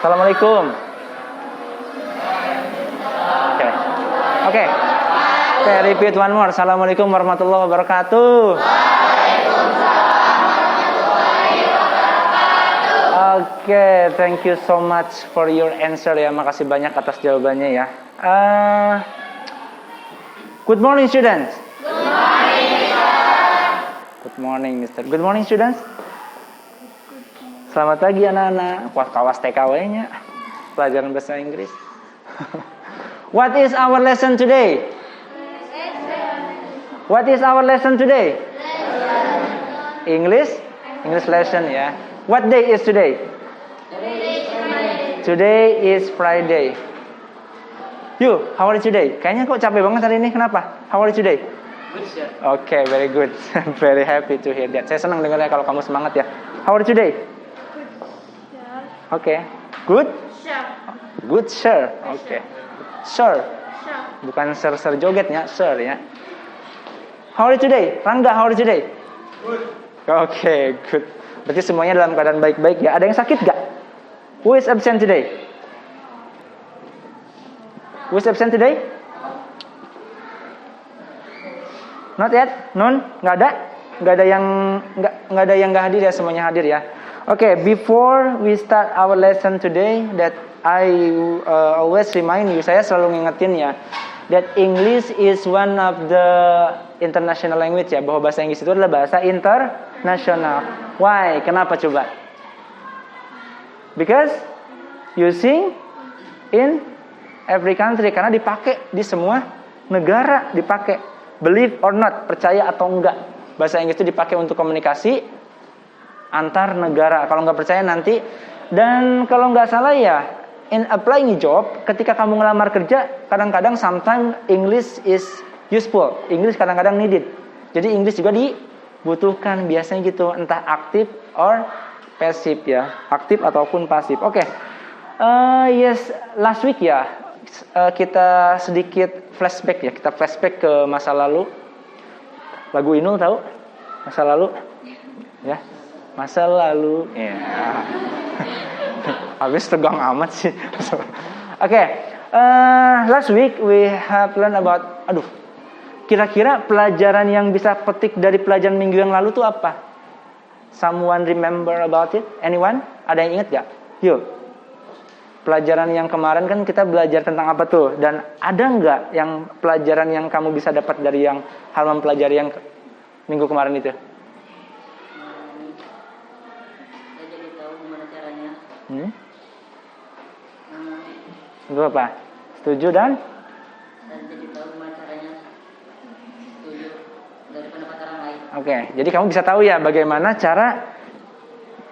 Assalamualaikum. Oke. Oke. Oke, repeat one more. Assalamualaikum warahmatullahi wabarakatuh. Oke, thank you so much for your answer ya. Makasih banyak atas jawabannya ya. Good morning students. Good morning Mister. Good morning students. Selamat pagi anak-anak. Wah, kawas TKW-nya. Pelajaran bahasa Inggris. What is our lesson today? What is our lesson today? English lesson ya. What day is today? Today is Friday. You, how are you today? Kayaknya kok capek banget hari ini. Kenapa? How are you today? Good, sir. Okay, very good. Very happy to hear that. Saya senang dengarnya kalau kamu semangat ya. How are you today? Okay. Good? Sir. Good, sir. Okay. Sir. Bukan sir jogetnya, sir ya. How are you today? Rangga, how are you today? Good. Okay, good. Berarti semuanya dalam keadaan baik-baik ya. Ada yang sakit gak? Who is absent today? Who is absent today? Not yet? None? Nggak ada? Nggak ada yang nggak hadir ya, semuanya hadir ya. Okay, before we start our lesson today, that I always remind you, saya selalu ngingetin ya, that English is one of the international language ya, bahwa bahasa Inggris itu adalah bahasa internasional. Why? Kenapa coba? Because using in every country, karena dipakai di semua negara, dipakai. Believe or not, percaya atau enggak, bahasa Inggris itu dipakai untuk komunikasi antar negara. Kalau nggak percaya nanti. Dan kalau nggak salah ya, in applying job, ketika kamu ngelamar kerja, kadang-kadang sometimes English is useful. English kadang-kadang needed. Jadi English juga dibutuhkan biasanya gitu, entah aktif or pasif ya, aktif ataupun pasif. Oke. Yes, last week ya, kita sedikit flashback ya, kita flashback ke masa lalu. Lagu Inul tahu? Masa lalu? Ya. Masa lalu. Ya. Habis tegang amat sih. Oke. Last week we have learned about, kira-kira pelajaran yang bisa petik dari pelajaran minggu yang lalu tuh apa? Someone remember about it? Anyone? Ada yang ingat gak? Yuk. Pelajaran yang kemarin kan kita belajar tentang apa tuh? Dan ada nggak yang pelajaran yang kamu bisa dapat dari yang hal mempelajari yang minggu kemarin itu? Saya jadi tahu gimana caranya. Itu apa? Setuju dan? Saya jadi tahu gimana caranya setuju dari pendapat orang lain. Oke, jadi kamu bisa tahu ya bagaimana cara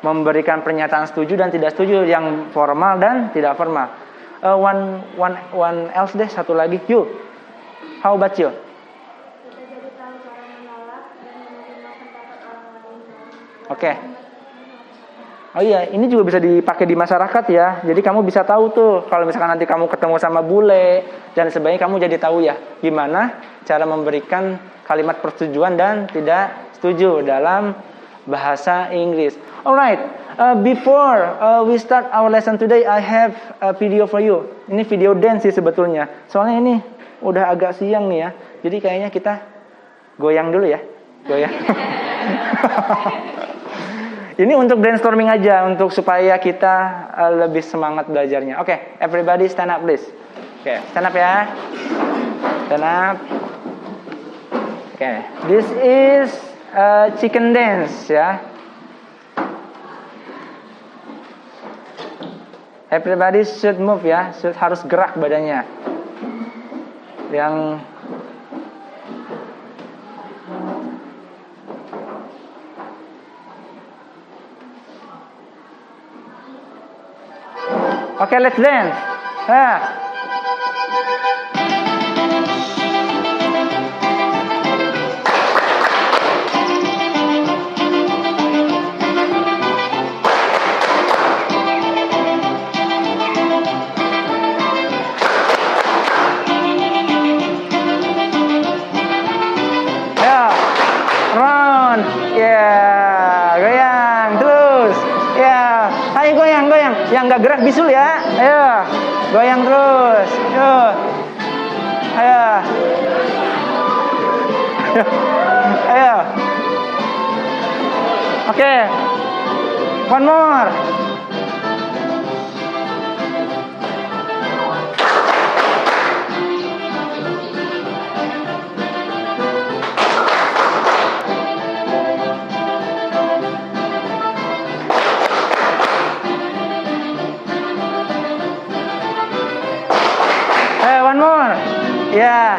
memberikan pernyataan setuju dan tidak setuju, yang formal dan tidak formal. One else deh, satu lagi. You, how about you? Kita jadi tahu cara menolak dan menerima pendapat orang lain. Oke. Oh iya, ini juga bisa dipakai di masyarakat ya. Jadi kamu bisa tahu tuh, kalau misalkan nanti kamu ketemu sama bule dan sebagainya, kamu jadi tahu ya gimana cara memberikan kalimat persetujuan dan tidak setuju dalam bahasa Inggris. Alright, before we start our lesson today, I have a video for you. Ini video dance sih sebetulnya. Soalnya ini udah agak siang nih ya. Jadi kayaknya kita goyang dulu ya. Goyang. Ini untuk brainstorming aja, untuk supaya kita lebih semangat belajarnya. Oke, everybody stand up please. Oke, stand up ya. Stand up. Oke, this is chicken dance ya. Everybody should move ya, harus gerak badannya. Yang Oke, let's dance. Round. Ya, goyang terus. Ya, ayo goyang. Yang nggak gerak bisul ya. Ayo, goyang terus. Ayo. Ayo. Oke. One more. One more. Yeah.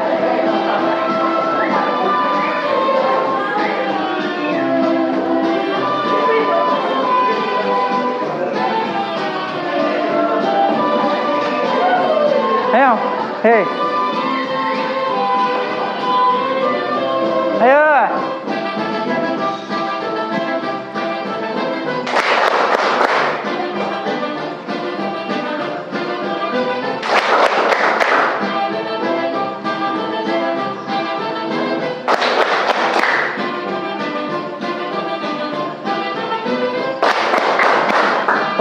Ayo. Hey. Ayo.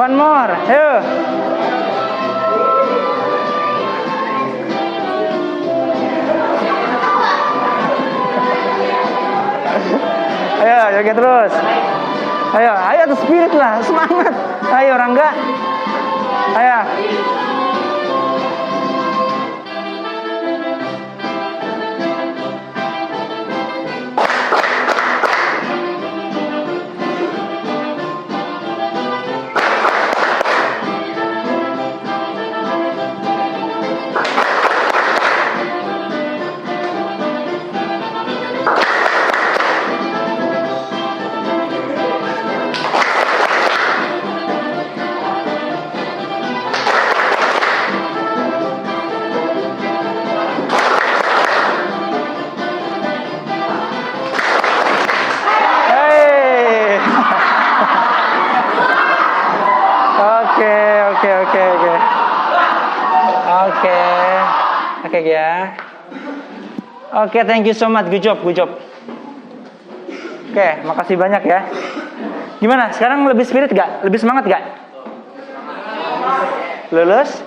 One more. Ayo. Ayo, joget terus. Ayo, ayo spirit lah, semangat. Ayo Rangga. Ayo. Oke ya. Oke, thank you so much. Good job. Oke, makasih banyak ya. Gimana? Sekarang lebih spirit gak? Lebih semangat gak? Lulus?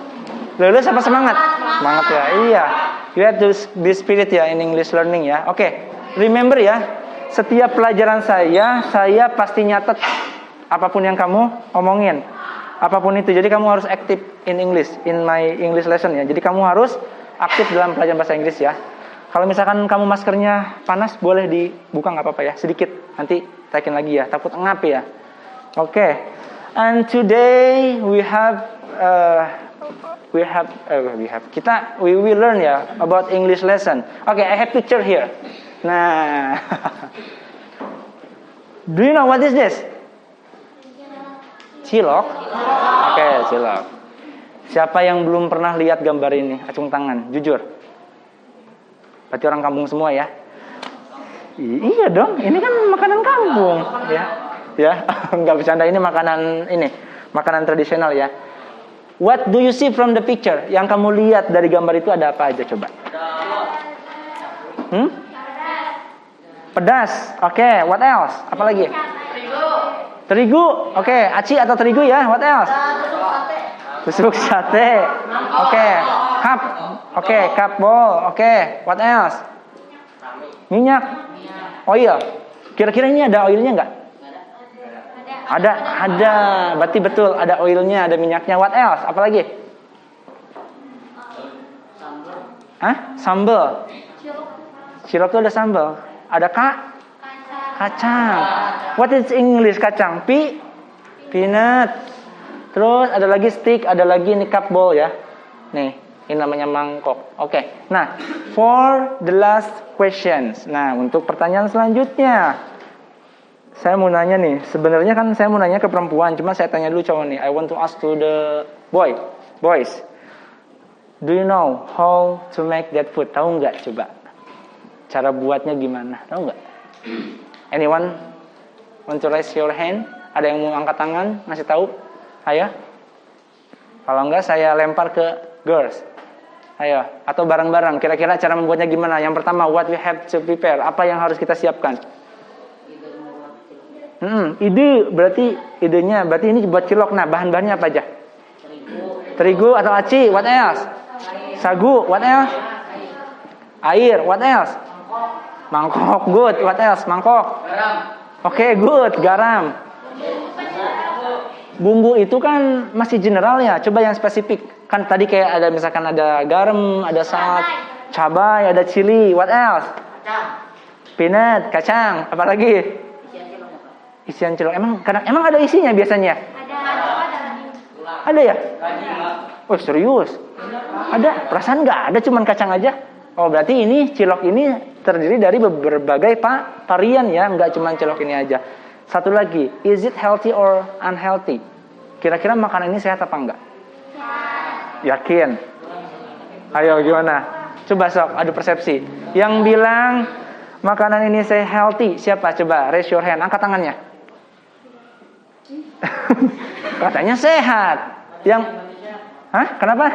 Lulus apa semangat? Semangat ya. Iya. You have to be spirit ya in English learning ya. Oke. Remember ya. Setiap pelajaran saya pasti nyatet apapun yang kamu omongin. Apapun itu. Jadi kamu harus aktif in English, in my English lesson ya. Jadi kamu harus aktif dalam pelajaran bahasa Inggris ya. Kalau misalkan kamu maskernya panas, boleh dibuka nggak apa-apa ya, sedikit. Nanti taikin lagi ya, takut ngap ya. Oke. And today we will learn ya about English lesson. Oke, I have picture here. Nah, do you know what is this? Cilok. Oke, cilok. Siapa yang belum pernah lihat gambar ini? Acung tangan, jujur. Berarti orang kampung semua ya? Iya dong, ini kan makanan kampung, ya. Ya, nggak bercanda, ini makanan tradisional ya. What do you see from the picture? Yang kamu lihat dari gambar itu ada apa aja coba? Pedas. Oke, what else? Apa lagi? Terigu. Oke, aci atau terigu ya. What else? Tusuk sate. Oke, cup. Oke, cup bowl. Oke, what else? Minyak. Oil. Kira-kira ini ada oilnya nggak? Ada. Berarti betul, ada oilnya, ada minyaknya. What else? Apa lagi? Sambal. Cilok itu ada sambal. Ada kacang. What is English kacang? Peanut. Terus ada lagi stick, ada lagi ini cup bowl ya. Nih, ini namanya mangkok. Oke. Nah, for the last questions. Nah, untuk pertanyaan selanjutnya. Saya mau nanya nih. Sebenarnya kan saya mau nanya ke perempuan, cuma saya tanya dulu cowok nih. I want to ask to the boys. Do you know how to make that food? Tahu nggak coba? Cara buatnya gimana? Tahu nggak? Anyone want to raise your hand? Ada yang mau angkat tangan? Ngasih tahu? Ayo. Kalau enggak saya lempar ke girls. Ayo. Atau bareng-bareng. Kira-kira cara membuatnya gimana? Yang pertama, what we have to prepare. Apa yang harus kita siapkan? Ide. Berarti idenya. Berarti ini buat cilok. Nah, bahan-bahannya apa aja? Terigu atau aci? What else? Sagu. What else? Air. What else? Mangkok. Good. What else? Mangkok. Oke, good. Garam. Bumbu itu kan masih general ya. Coba yang spesifik. Kan tadi kayak ada misalkan ada garam, ada salt, cabai, ada chili. What else? Peanut, kacang. Apalagi? Isian cilok. Emang ada isinya biasanya? Ada ya? Oh serius? Ada? Perasaan nggak ada, cuman kacang aja. Oh berarti ini cilok ini terdiri dari berbagai varian ya, nggak cuman cilok ini aja. Satu lagi, is it healthy or unhealthy? Kira-kira makanan ini sehat apa enggak? Yakin? Ayo gimana? Coba sok, adu persepsi. Yang bilang makanan ini healthy, siapa? Coba raise your hand, angkat tangannya. Katanya sehat. Hah? Kenapa?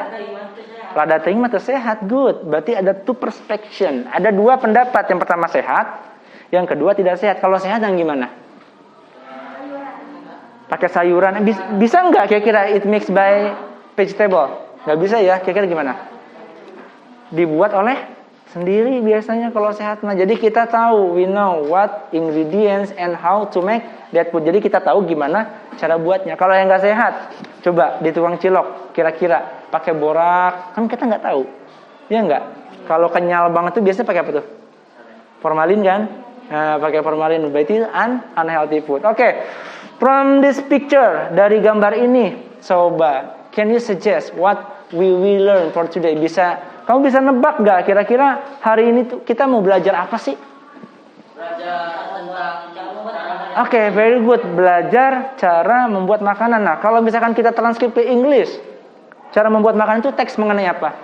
Lada teuing mah teu sehat, good. Berarti ada two perspective. Ada dua pendapat. Yang pertama sehat, yang kedua tidak sehat. Kalau sehat yang gimana? Pakai sayuran. Bisa nggak kira-kira it mixed by vegetable? Nggak bisa ya. Kira-kira gimana? Dibuat oleh sendiri biasanya kalau sehat mah. Jadi kita tahu, we know what ingredients and how to make that food. Jadi kita tahu gimana cara buatnya. Kalau yang nggak sehat, coba di tukang cilok, kira-kira pakai borak, kan kita nggak tahu, ya nggak? Kalau kenyal banget tuh biasanya pakai apa tuh? Formalin kan? Nah, pakai formalin berarti unhealthy food. Oke, from this picture, dari gambar ini, coba, can you suggest what we will learn for today? Kamu bisa nebak nggak? Kira-kira hari ini tuh kita mau belajar apa sih? Belajar tentang Oke, very good. Belajar cara membuat makanan. Nah, kalau misalkan kita transkrip ke English, cara membuat makanan itu teks mengenai apa?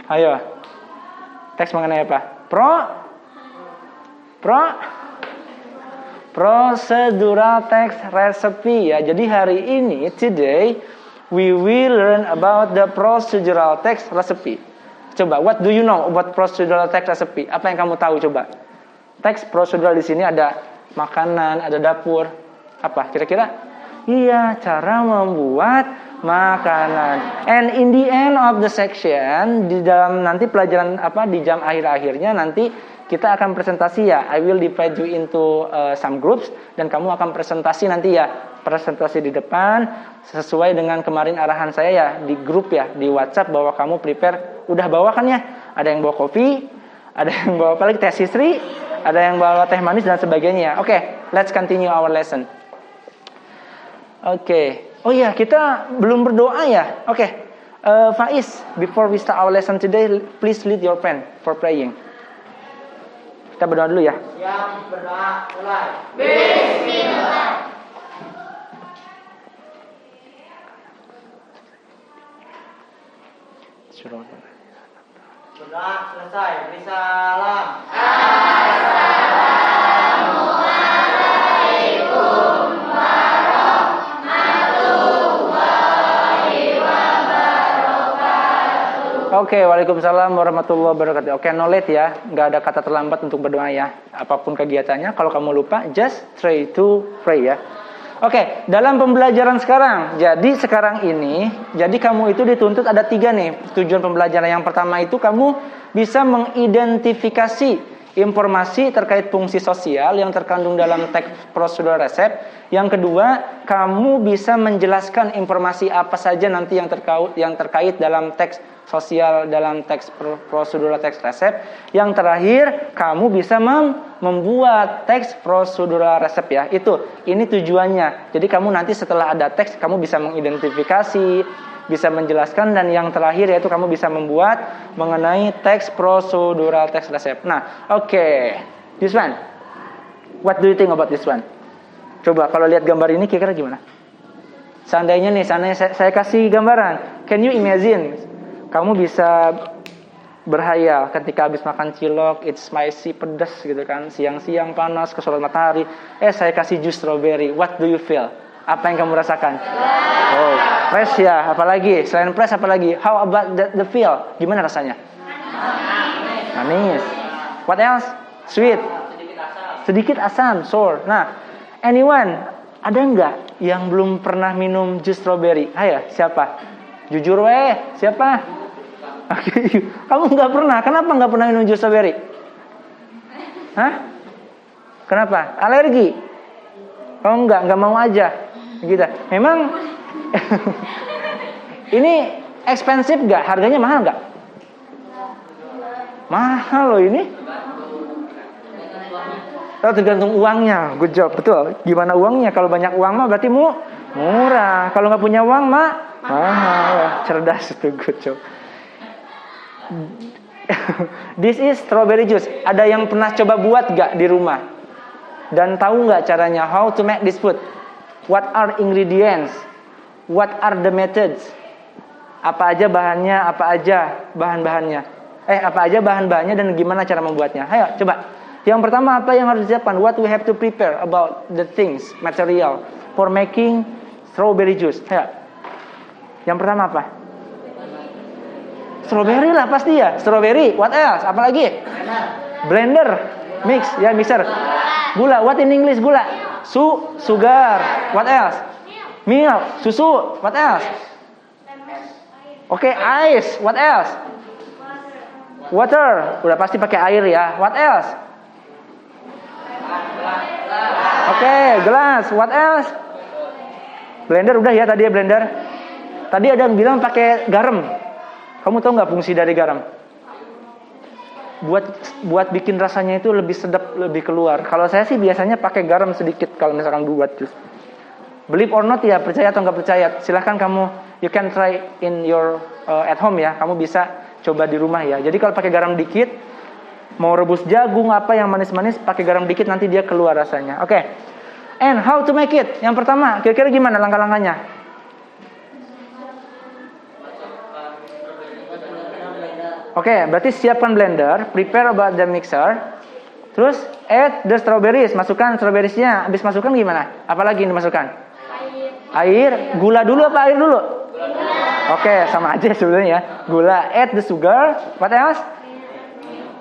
Ayo. Teks mengenai apa? Procedural text recipe ya. Jadi hari ini, today, we will learn about the procedural text recipe. Coba, what do you know about procedural text recipe? Apa yang kamu tahu coba? Teks prosedural di sini ada makanan, ada dapur. Apa kira-kira? Iya, cara membuat makanan. And in the end of the section, di dalam nanti pelajaran di jam akhir-akhirnya nanti kita akan presentasi ya. I will divide you into some groups dan kamu akan presentasi nanti ya. Presentasi di depan sesuai dengan kemarin arahan saya ya di grup ya, di WhatsApp bahwa kamu prepare udah bawa kan ya? Ada yang bawa kopi, ada yang bawa apalagi teh sisri, ada yang bawa teh manis dan sebagainya. Oke, let's continue our lesson. Oke. Oh iya, kita belum berdoa ya. Oke. Faiz, before we start our lesson today, please lead your friend for praying. Kita berdoa dulu ya. Yang berdoa mulai. Bismillah. Berdoa selesai. Beri salam. Oke, waalaikumsalam warahmatullahi wabarakatuh. Oke, no late ya, nggak ada kata terlambat untuk berdoa ya. Apapun kegiatannya, kalau kamu lupa, just try to pray ya. Oke, dalam pembelajaran sekarang, jadi sekarang ini, jadi kamu itu dituntut ada 3 nih tujuan pembelajaran. Yang pertama itu kamu bisa mengidentifikasi informasi terkait fungsi sosial yang terkandung dalam teks prosedural resep. Yang kedua, kamu bisa menjelaskan informasi apa saja nanti yang terkait dalam teks sosial dalam teks prosedural teks resep. Yang terakhir, kamu bisa membuat teks prosedural resep ya. Ini tujuannya. Jadi kamu nanti setelah ada teks, kamu bisa mengidentifikasi, bisa menjelaskan, dan yang terakhir yaitu kamu bisa membuat mengenai teks prosedural teks resep. Nah, oke. This one. What do you think about this one? Coba kalau lihat gambar ini kira-kira gimana? Seandainya saya kasih gambaran. Can you imagine? Kamu bisa berhayal ketika habis makan cilok, it's spicy, pedas gitu kan. Siang-siang panas, ke sorot matahari. Saya kasih jus strawberry. What do you feel? Apa yang kamu rasakan? Oh, fresh ya. Apalagi? Selain fresh apalagi? How about the feel? Gimana rasanya? Manis. What else? Sweet. Sedikit asam, sour. Nah, anyone Ada nggak yang belum pernah minum jus strawberry? Ayo, siapa? Jujur weh, siapa? Oke, kamu nggak pernah. Kenapa nggak pernah minum jus strawberry? Hah? Kenapa? Alergi? Oh nggak mau aja. Gitu. Memang ini expensive nggak? Harganya mahal nggak? Mahal loh ini. Tergantung uangnya, good job, betul. Gimana uangnya? Kalau banyak uang mah berarti murah. Kalau nggak punya uang mah mahal. Cerdas itu, good job. This is strawberry juice. Ada yang pernah coba buat gak di rumah? Dan tahu nggak caranya? How to make this food? What are ingredients? What are the methods? Apa aja bahannya? Apa aja bahan-bahannya? Apa aja bahan-bahannya dan gimana cara membuatnya? Ayo, coba. Yang pertama apa yang harus disiapkan? What we have to prepare about the things, material for making strawberry juice. Ayo. Yang pertama apa? Strawberry lah pasti ya. Strawberry. What else? Apa lagi? Blender. Mix. Ya, mixer. Gula. What in English? Gula. Sugar. What else? Milk. Susu. What else? Oke, ice. What else? Water. Udah pasti pakai air ya. What else? Oke, gelas. What else? Blender udah ya tadi ya, blender. Tadi ada yang bilang pakai garam. Kamu tahu nggak fungsi dari garam? Buat bikin rasanya itu lebih sedap, lebih keluar. Kalau saya sih biasanya pakai garam sedikit kalau misalkan buat jus. Believe or not ya, percaya atau nggak percaya, silahkan kamu, you can try in your at home ya. Kamu bisa coba di rumah ya. Jadi kalau pakai garam dikit, mau rebus jagung apa yang manis-manis, pakai garam dikit nanti dia keluar rasanya. Oke. And how to make it? Yang pertama, kira-kira gimana langkah-langkahnya? Oke, berarti siapkan blender, prepare about the mixer, terus add the strawberries, masukkan strawberriesnya. Habis masukkan gimana? Apalagi yang dimasukkan? Air, gula dulu apa air dulu? Oke, sama aja sebenarnya ya. Gula, add the sugar, what else?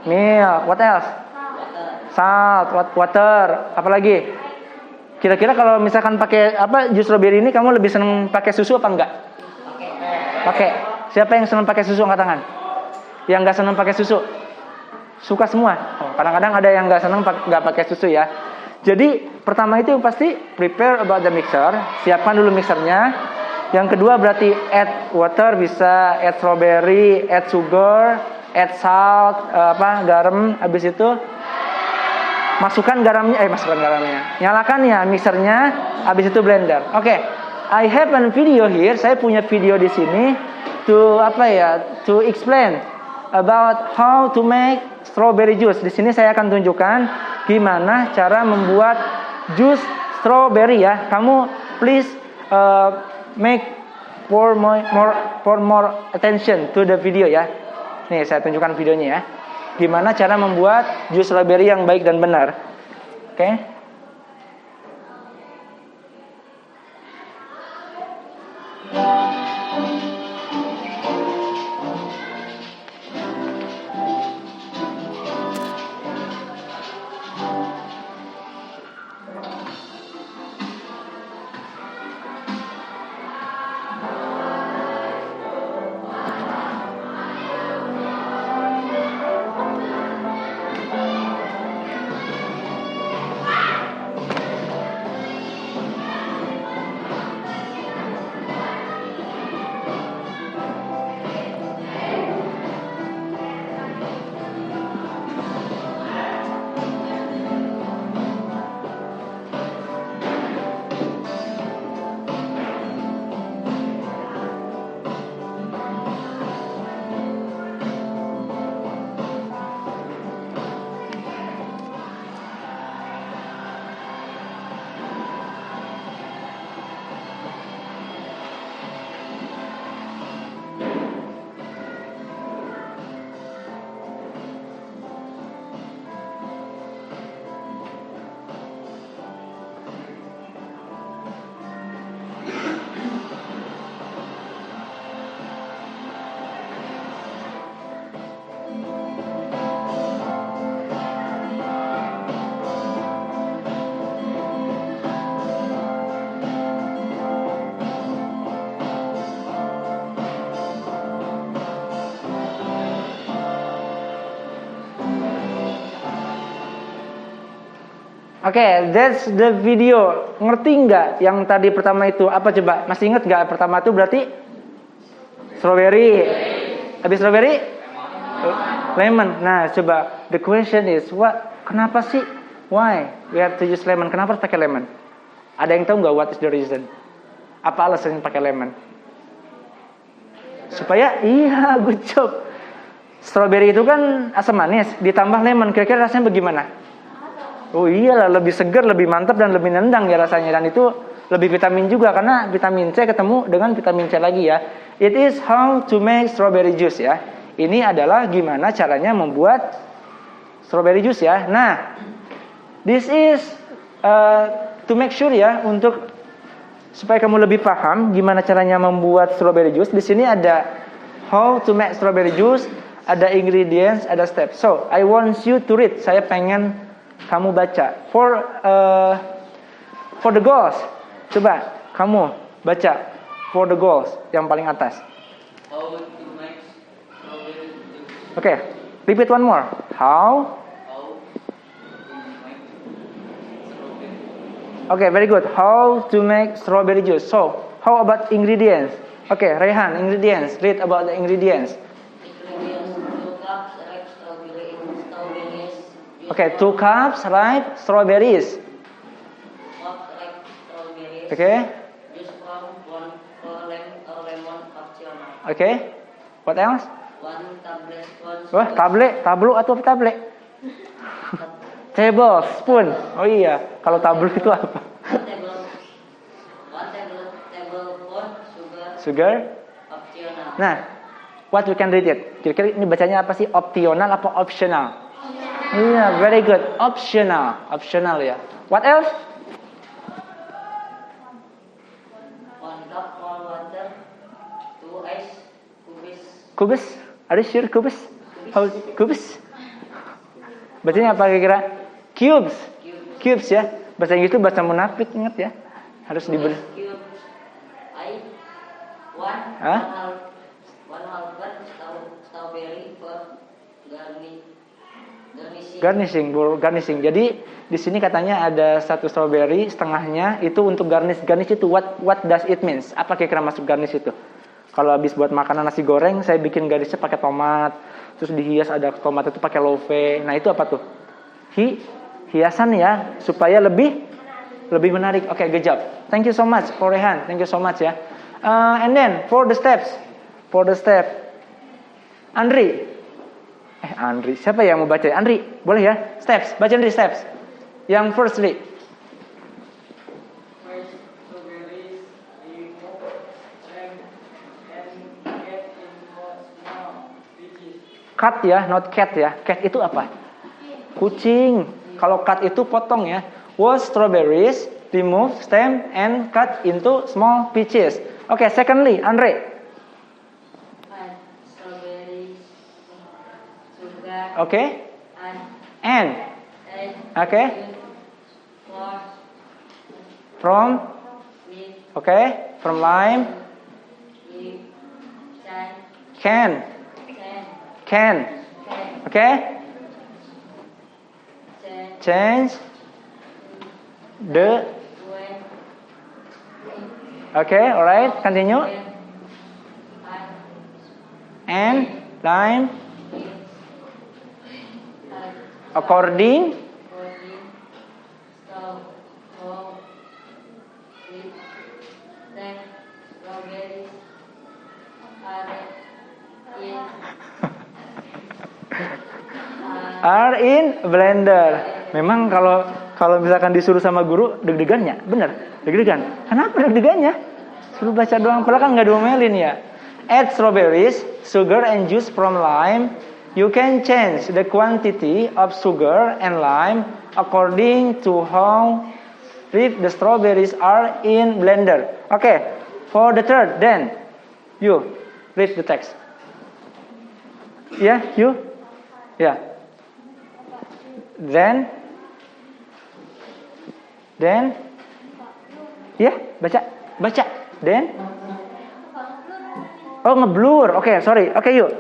Milk, what else? Salt, water, apa lagi? Kira-kira kalau misalkan pakai jus strawberry ini kamu lebih senang pakai susu apa enggak? Pakai. Siapa yang senang pakai susu angkat tangan? Yang nggak senang pakai susu? Suka semua? Oh, kadang-kadang ada yang nggak senang nggak pakai susu ya. Jadi pertama itu pasti prepare about the mixer, siapkan dulu mixernya. Yang kedua berarti add water, bisa add strawberry, add sugar, add salt, garam. Habis itu masukkan garamnya, nyalakan ya mixernya. Habis itu blender. Oke, I have a video here. Saya punya video di sini to explain about how to make strawberry juice. Di sini saya akan tunjukkan gimana cara membuat jus strawberry ya. Kamu please make more attention to the video ya. Nih saya tunjukkan videonya ya. Gimana cara membuat jus strawberry yang baik dan benar. Oke. Oke, that's the video. Ngerti nggak yang tadi pertama itu? Apa coba? Masih inget nggak pertama itu berarti? Strawberry. Habis strawberry? Lemon. Nah, coba. The question is, kenapa sih? Why we have to use lemon? Kenapa harus pakai lemon? Ada yang tahu nggak what is the reason? Apa alasannya pakai lemon? Supaya, iya, good job. Strawberry itu kan asam manis, ditambah lemon. Kira-kira rasanya bagaimana? Oh iyalah, lebih segar, lebih mantap, dan lebih nendang ya rasanya. Dan itu lebih vitamin juga, karena vitamin C ketemu dengan vitamin C lagi ya. It is how to make strawberry juice ya. Ini adalah gimana caranya membuat strawberry juice ya. Nah, this is to make sure ya, untuk supaya kamu lebih paham gimana caranya membuat strawberry juice. Di sini ada how to make strawberry juice, ada ingredients, ada steps. So, I want you to read. Saya pengen kamu baca. For the goals. Coba kamu baca for the goals yang paling atas. How to make strawberry juice. Oke, repeat one more. How? Okay, very good. How to make strawberry juice. So, how about ingredients? Okay, Rehan, ingredients. Read about the ingredients. Ingredients: 2 cups ripe strawberries. Okay, 2 cups ripe strawberries. 1 ripe strawberries. Okay. Juice from 1 lemon optional. Okay. What else? 1 tablespoon. Wah, tablo atau tablet? Tablespoon. Oh iya, kalau tablo itu apa? 1 tablespoon Sugar. optional. Nah, what we can read it? Kira-kira ini bacanya apa sih? Optional apa optional? Iya, very good. Optional. Optional ya. What else? 1 cup warm water. 2 ice cubes. Kubus? Are you sure kubus? How kubus? Bacanya apa kira-kira? Cubes. Cubes ya. Bahasa Inggris itu bahasa munafik, ingat ya. Harus diberi. Cubes. I 1 Hah? strawberry for garnishing. Garnishing. Jadi di sini katanya ada 1 strawberry, setengahnya itu untuk garnish. Garnish itu what does it means? Apa kira-kira masuk garnish itu? Kalau habis buat makanan nasi goreng, saya bikin garnishnya pakai tomat, terus dihias ada tomat itu pakai love. Nah, itu apa tuh? Hiasan ya, supaya lebih menarik. Oke, good job. Thank you so much for Rehan. Thank you so much ya. And then for the step. Andri. Siapa yang mau baca? Andri, boleh ya? Steps, baca Andri steps. Yang firstly. First, strawberries remove and get into small pieces. Cut ya, not cat ya. Cat itu apa? Kucing. Kalau cut itu potong ya. Wash strawberries, remove stem and cut into small pieces. Okay, secondly, Andre. Add strawberries, sugar, Okay. and And egg. okay. Wash From with okay, from lime, can. Okay. Change the. Okay, alright, continue. And lime according. Are in blender. Memang kalau misalkan disuruh sama guru deg-degannya, bener, deg-degan. Kenapa deg-degannya? Suruh baca doang, padahal kan nggak diomelin ya. Add strawberries, sugar and juice from lime. You can change the quantity of sugar and lime according to how rich the strawberries are in blender. Okay, for the third, then you read the text. Yeah, you? Yeah. Then, ya, baca. Then, oh ngeblur. Oke, sorry. Oke, yuk.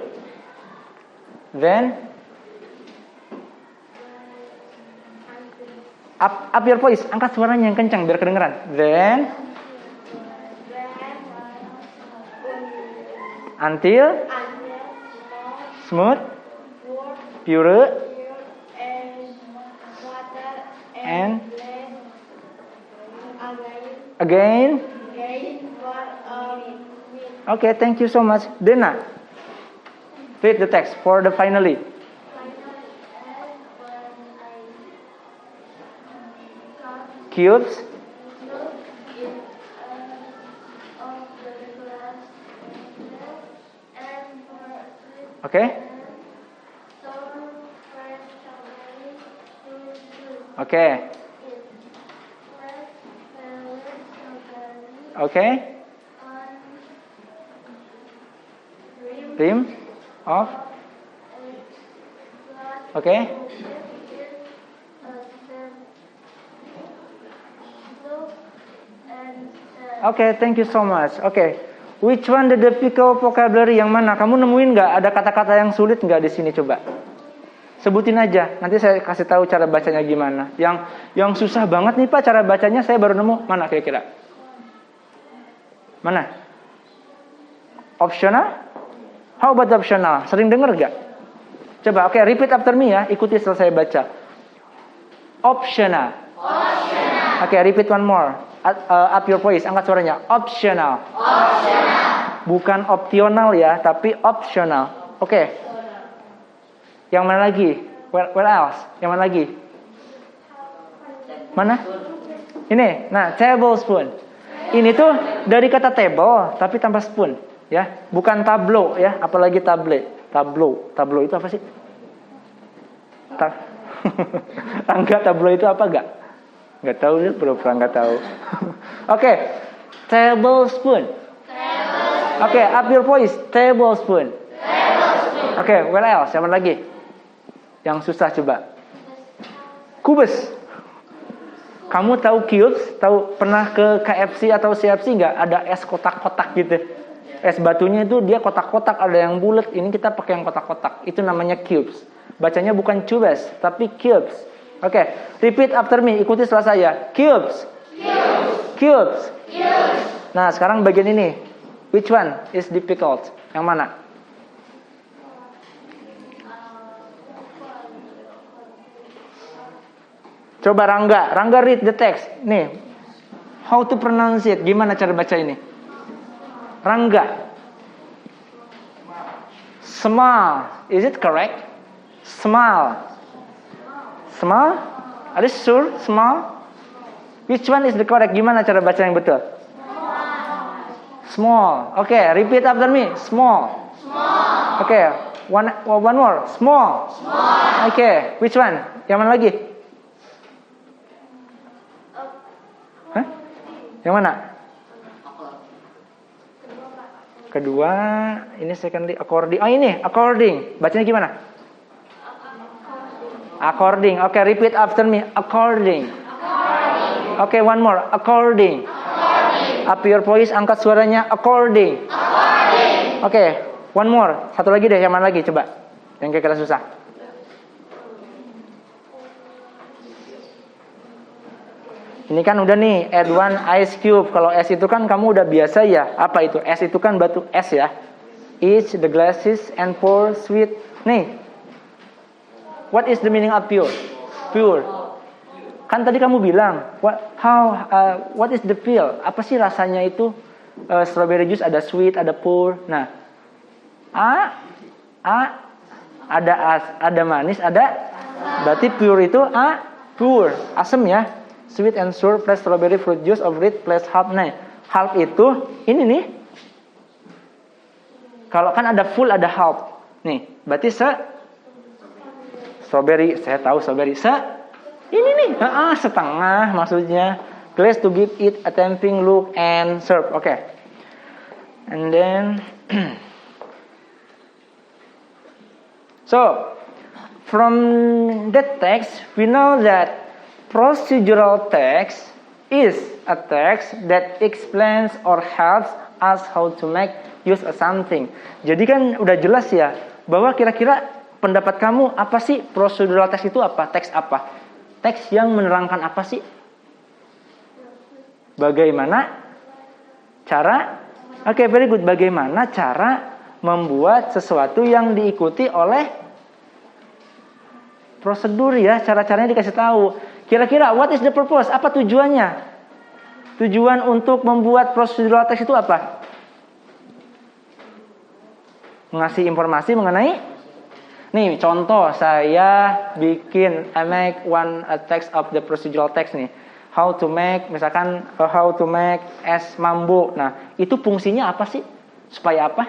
Then, Up your voice, angkat suaranya yang kencang biar kedengeran. Then until smooth, pure, and again. Okay, thank you so much. Dena, read the text for the finally. Cubes. Okay. Okay. Okay. Rim of. Okay. Okay, thank you so much. Okay, which one the difficult vocabulary? Yang mana? Kamu nemuin nggak ada kata-kata yang sulit nggak di sini? Coba sebutin aja. Nanti saya kasih tahu cara bacanya gimana. Yang susah banget nih Pak cara bacanya. Saya baru nemu. Mana kira-kira? Mana? Optional? How about optional? Sering dengar nggak? Coba. Oke, repeat after me ya. Ikuti setelah saya baca. Optional. Oke, repeat one more. Up your voice, angkat suaranya. Optional. Bukan optional ya, tapi optional. Oke. Yang mana lagi? Where else? Yang mana lagi? Mana? Ini. Nah, tablespoon. Ini tuh dari kata table, tapi tanpa spoon, ya. Bukan tableau ya, apalagi tablet. Tableau itu apa sih? Enggak, tableau itu apa enggak? Nggak tahu ya, pura-pura nggak tahu. Oke, tablespoon. Oke, up your voice, tablespoon. Oke, where else? Yang mana lagi? Yang susah coba. Kubus. Kamu tahu cubes? Tahu pernah ke KFC atau CFC nggak? Ada es kotak-kotak gitu. Es batunya itu dia kotak-kotak, ada yang bulat. Ini kita pakai yang kotak-kotak. Itu namanya cubes. Bacanya bukan cubes, tapi cubes. Oke, repeat after me. Ikuti setelah saya. Cubes. Cubes. Nah, sekarang bagian ini. Which one is difficult? Yang mana? Coba Rangga read the text. Nih. How to pronounce it? Gimana cara baca ini? Rangga. Small. Is it correct? Small. Small? Are you sure? Small? Which one is the correct? Gimana cara baca yang betul? Small. Oke, repeat after me. Small. Oke, one more. Small. Oke, which one? Yang mana lagi? Hah? Yang mana? Kedua, ini secondly according. Oh ini, according. Bacanya gimana? According. Oke, repeat after me. According. Oke, one more. According. Up your voice, angkat suaranya. According. Oke, one more. Satu lagi deh, yang mana lagi? Coba. Yang kira-kira susah. Ini kan udah nih, add one ice cube. Kalau es itu kan kamu udah biasa ya. Apa itu? Es itu kan batu es ya. Each the glasses and pour sweet. Nih. What is the meaning of pure? Pure. Kan tadi kamu bilang, what is the feel? Apa sih rasanya itu? Strawberry juice ada sweet, ada pure. Nah, ada manis, ada. Berarti pure itu pure, asam ya. Sweet and sour plus strawberry fruit juice of it plus half. Nah, half itu ini nih. Kalau kan ada full, ada half. Nih, berarti strawberry, saya tahu strawberry. Ini nih, setengah maksudnya. Glass to give it a tempting look and serve. Okay. And then, so from the text, we know that procedural text is a text that explains or helps us how to make use of something. Jadi kan udah jelas ya bahwa kira-kira pendapat kamu apa sih procedural text itu apa? Teks apa? teks yang menerangkan apa sih? Bagaimana cara? Oke, very good. Bagaimana cara membuat sesuatu yang diikuti oleh prosedur ya, cara-caranya dikasih tahu. Kira-kira what is the purpose? Apa tujuannya? Tujuan untuk membuat procedural text itu apa? Mengasih informasi mengenai, nih contoh saya bikin I make a text of the procedural text nih. How to make, misalkan how to make es mambo. Nah, itu fungsinya apa sih? Supaya apa?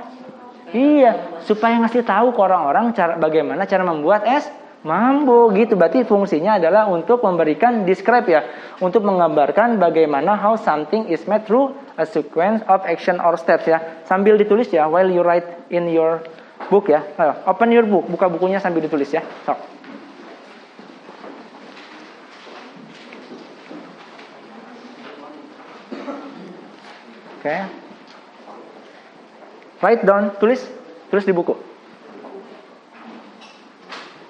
Iya, supaya ngasih tahu ke orang-orang bagaimana cara membuat es mambo gitu. Berarti fungsinya adalah untuk memberikan describe ya, untuk menggambarkan bagaimana how something is made through a sequence of action or steps ya. Sambil ditulis ya, while you write in your book ya. Ayo, open your book, buka bukunya sambil ditulis ya. So. Okay. Write down, tulis di buku.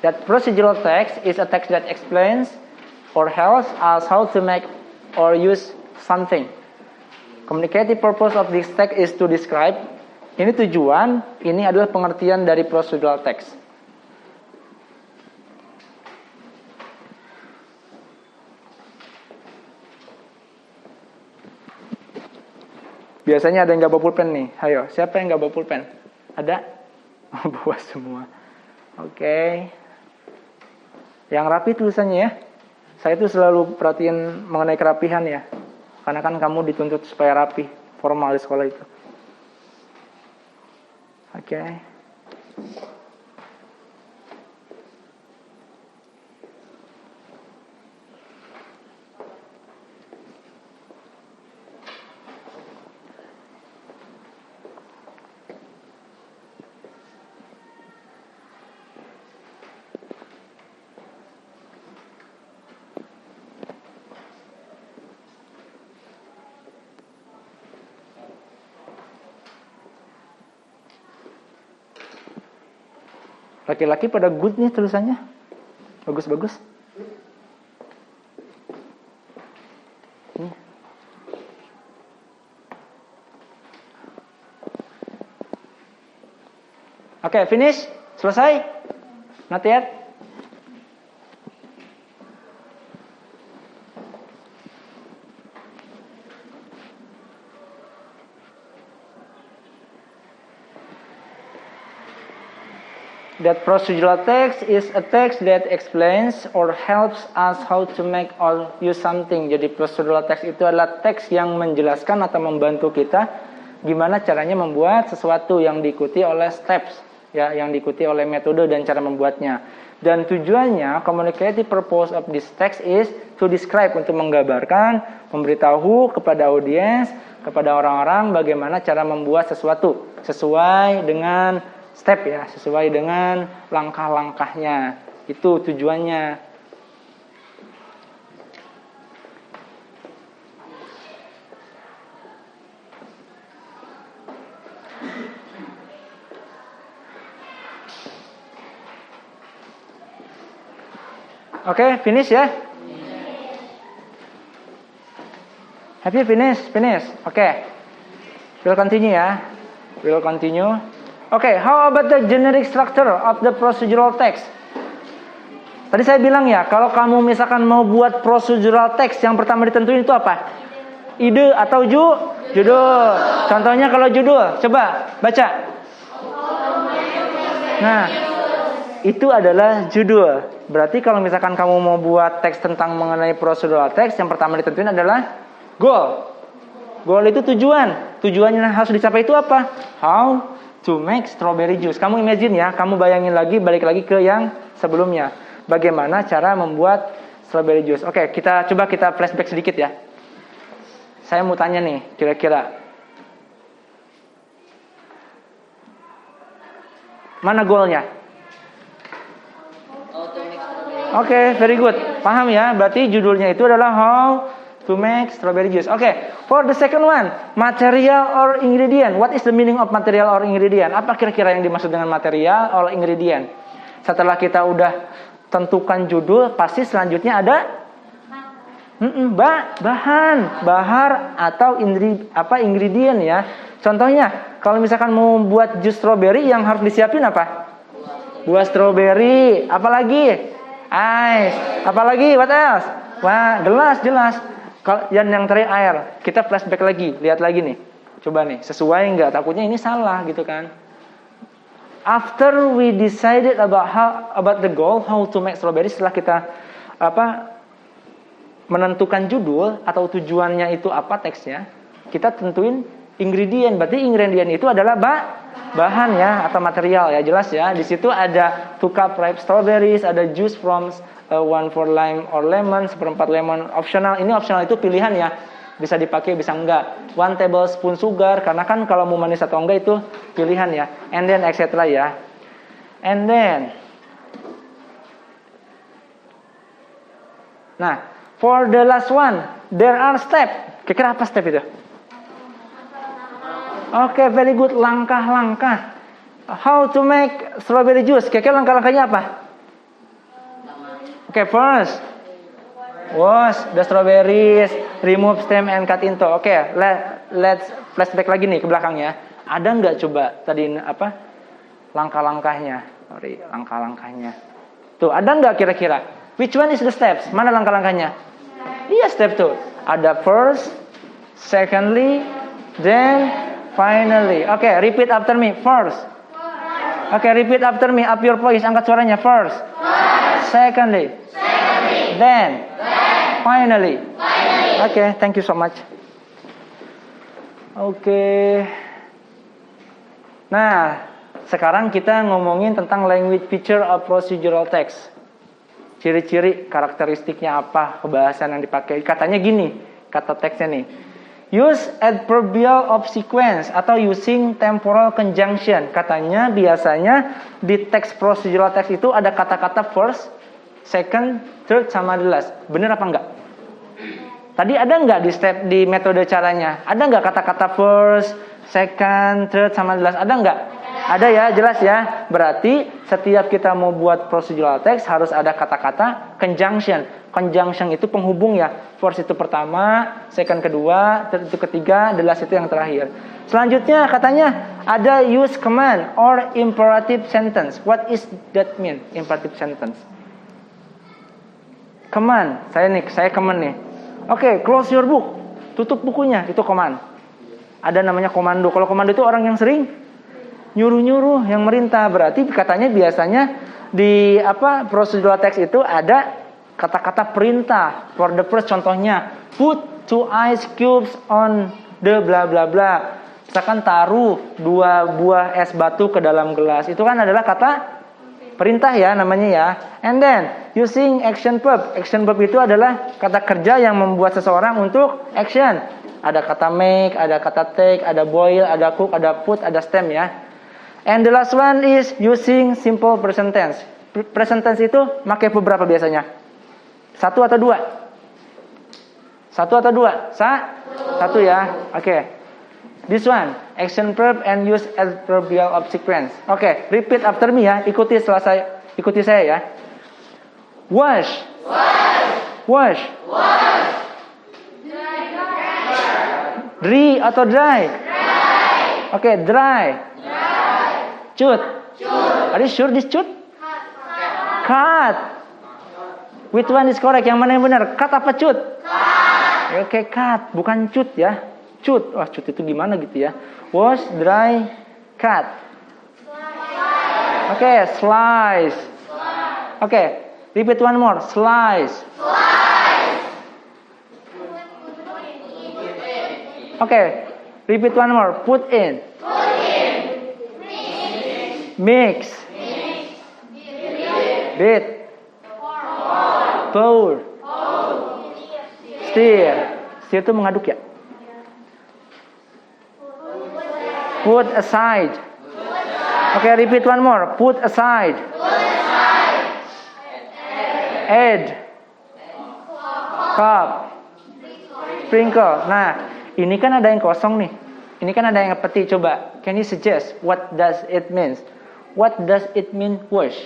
That procedural text is a text that explains or helps us how to make or use something. Communicative purpose of this text is to describe. Ini tujuan, ini adalah pengertian dari procedural text. Biasanya ada yang nggak bawa pulpen nih. Ayo, siapa yang nggak bawa pulpen? Ada? Bawa semua. Oke. Yang rapi tulisannya ya. Saya tuh selalu perhatiin mengenai kerapihan ya. Karena kan kamu dituntut supaya rapi, formal di sekolah itu. Oke. Laki-laki pada good nih tulisannya. Bagus-bagus. Oke, finish? Selesai? Not yet? That procedural text is a text that explains or helps us how to make or use something. Jadi procedural text itu adalah teks yang menjelaskan atau membantu kita gimana caranya membuat sesuatu yang diikuti oleh steps, ya, yang diikuti oleh metode dan cara membuatnya. Dan tujuannya, communicative purpose of this text is to describe, untuk menggambarkan, memberitahu kepada audiens, kepada orang-orang bagaimana cara membuat sesuatu sesuai dengan step ya, sesuai dengan langkah-langkahnya. Itu tujuannya. Oke, finish ya? Have you finish? Finish. Oke. We'll continue ya. We'll continue. Oke, how about the generic structure of the procedural text? Tadi saya bilang ya, kalau kamu misalkan mau buat procedural text, yang pertama ditentuin itu apa? Ide atau judul. Contohnya kalau judul, coba baca. Nah, itu adalah judul. Berarti kalau misalkan kamu mau buat teks tentang mengenai procedural text, yang pertama ditentuin adalah goal. Goal itu tujuan. Tujuannya harus dicapai itu apa? How to make strawberry juice. Kamu imagine ya, kamu bayangin lagi, balik lagi ke yang sebelumnya. Bagaimana cara membuat strawberry juice. Oke, kita flashback sedikit ya. Saya mau tanya nih, kira-kira mana goalnya? Oke, very good. Paham ya? Berarti judulnya itu adalah How to make strawberry juice. Oke, for the second one, material or ingredient. What is the meaning of material or ingredient? Apa kira-kira yang dimaksud dengan material or ingredient? Setelah kita udah tentukan judul, pasti selanjutnya ada bahan, bahar atau ingredient ya. Contohnya, kalau misalkan mau buat jus strawberry yang harus disiapin apa? Buah strawberry, apalagi? Ice, apalagi? What else? Wah, jelas. Kalau yang terakhir air. Kita flashback lagi, lihat lagi nih. Coba nih, sesuai nggak? Takutnya ini salah gitu kan. After we decided about the goal, how to make strawberry, setelah kita menentukan judul atau tujuannya itu apa teksnya, kita tentuin ingredient. Berarti ingredient itu adalah bahan ya atau material ya, jelas ya. Di situ ada 2 cup ripe strawberries, ada juice from 1/4 lime or lemon, 1/4 lemon optional. Ini optional itu pilihan ya. Bisa dipakai bisa enggak. 1 tablespoon sugar, karena kan kalau mau manis atau enggak itu pilihan ya. And then etc ya. And then for the last one, there are step. Kira-kira apa step itu? Oke, very good. Langkah-langkah. How to make strawberry juice. Kira-kira langkah-langkahnya apa? Oke, first, wash the strawberries, remove stem and cut into. Oke, let's flashback lagi nih ke belakangnya. Ada nggak coba tadi langkah-langkahnya? Sorry, langkah-langkahnya. Tuh, ada nggak kira-kira? Which one is the steps? Mana langkah-langkahnya? Iya, step tuh. Ada first, secondly, then finally. Oke, repeat after me. First. Oke, repeat after me. Up your voice, angkat suaranya. First. Secondly. Then. Finally. Oke, thank you so much. Oke. Nah, sekarang kita ngomongin tentang language feature of procedural text. Ciri-ciri, karakteristiknya apa, kebahasan yang dipakai. Katanya gini, kata teksnya nih. Use adverbial of sequence atau using temporal conjunction. Katanya biasanya di teks procedural text itu ada kata-kata first, second, third, sama the last. Bener apa enggak? Tadi ada enggak di metode caranya? Ada enggak kata-kata first, second, third, sama the last? Ada enggak? Ada ya, jelas ya. Berarti setiap kita mau buat procedural text harus ada kata-kata conjunction. Conjunction itu penghubung ya. First itu pertama, second kedua, third itu ketiga, the last itu yang terakhir. Selanjutnya katanya ada use command or imperative sentence. What is that mean? Imperative sentence. Command. Saya command nih. Oke, close your book. Tutup bukunya, itu command. Ada namanya komando. Kalau komando itu orang yang sering nyuruh-nyuruh, yang merintah. Berarti katanya biasanya di procedural text itu ada kata-kata perintah. For the first, contohnya put 2 ice cubes on the bla bla bla. Misalkan taruh 2 buah es batu ke dalam gelas. Itu kan adalah kata perintah ya namanya ya. And then using action verb. Action verb itu adalah kata kerja yang membuat seseorang untuk action. Ada kata make, ada kata take, ada boil, ada cook, ada put, ada stem ya. And the last one is using simple present tense. Present tense itu pakai beberapa biasanya? 1 atau 2? 1 atau 2? 1 ya. Oke. This one, action verb and use adverbial of sequence. Oke, repeat after me ya. Ikuti saya ya. Wash. Wash. Dry atau dry? Oke, dry. Cut. Are you sure this cut? Cut. Which one is correct? Yang mana yang benar? Cut apa cut? Oke, cut. Bukan cut ya. Cut. Wah, cut itu gimana gitu ya. Wash, dry, cut. Oke, slice. Oke, repeat one more. Slice. Oke, repeat one more. Put in. Mix. Beat. Pour. Stir. Stir itu mengaduk ya. Put aside. Oke, repeat one more. Put aside. Add. Cup. Sprinkle. Nah, ini kan ada yang kosong nih. Ini kan ada yang peti. Coba, can you suggest what does it mean? What does it mean wash?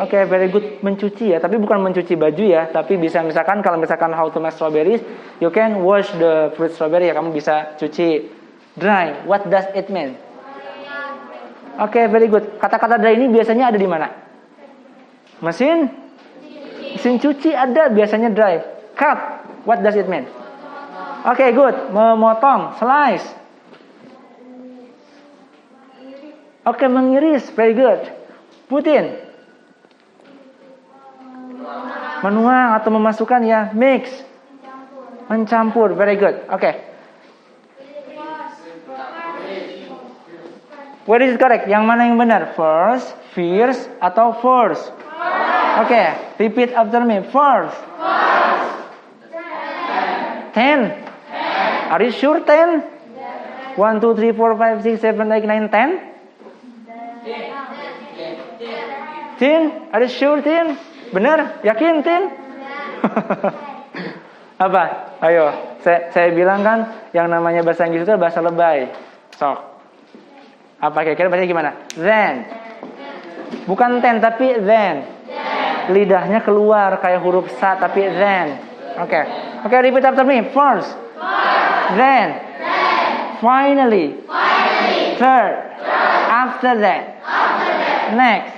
Oke, very good. Mencuci ya, tapi bukan mencuci baju ya, tapi bisa misalkan kalau misalkan how to make strawberries, you can wash the fruit strawberry ya, kamu bisa cuci. Dry, what does it mean? Oke, very good. Kata-kata dry ini biasanya ada di mana? Mesin cuci ada biasanya dry. Cut, what does it mean? Oke, good. Memotong, slice. Oke, mengiris, very good. Put in. Menuang atau memasukkan ya, mix. Mencampur, very good. Oke. What is correct? Yang mana yang benar? First, fierce, atau first? Oke, repeat after me. First. 10. Are you sure 10? 1, 2, 3, 4, 5, 6, 7, 8, 9, 10? 10? Are you sure 10? Benar? Yakin 10? Apa? Ayo, saya bilang kan yang namanya bahasa Inggris itu bahasa lebay. Sok. Apa kira-kira bacanya gimana? Then. Bukan ten tapi then. Lidahnya keluar kayak huruf sa tapi then. Oke, repeat after me. First. Then. Finally. Third. After that. Next.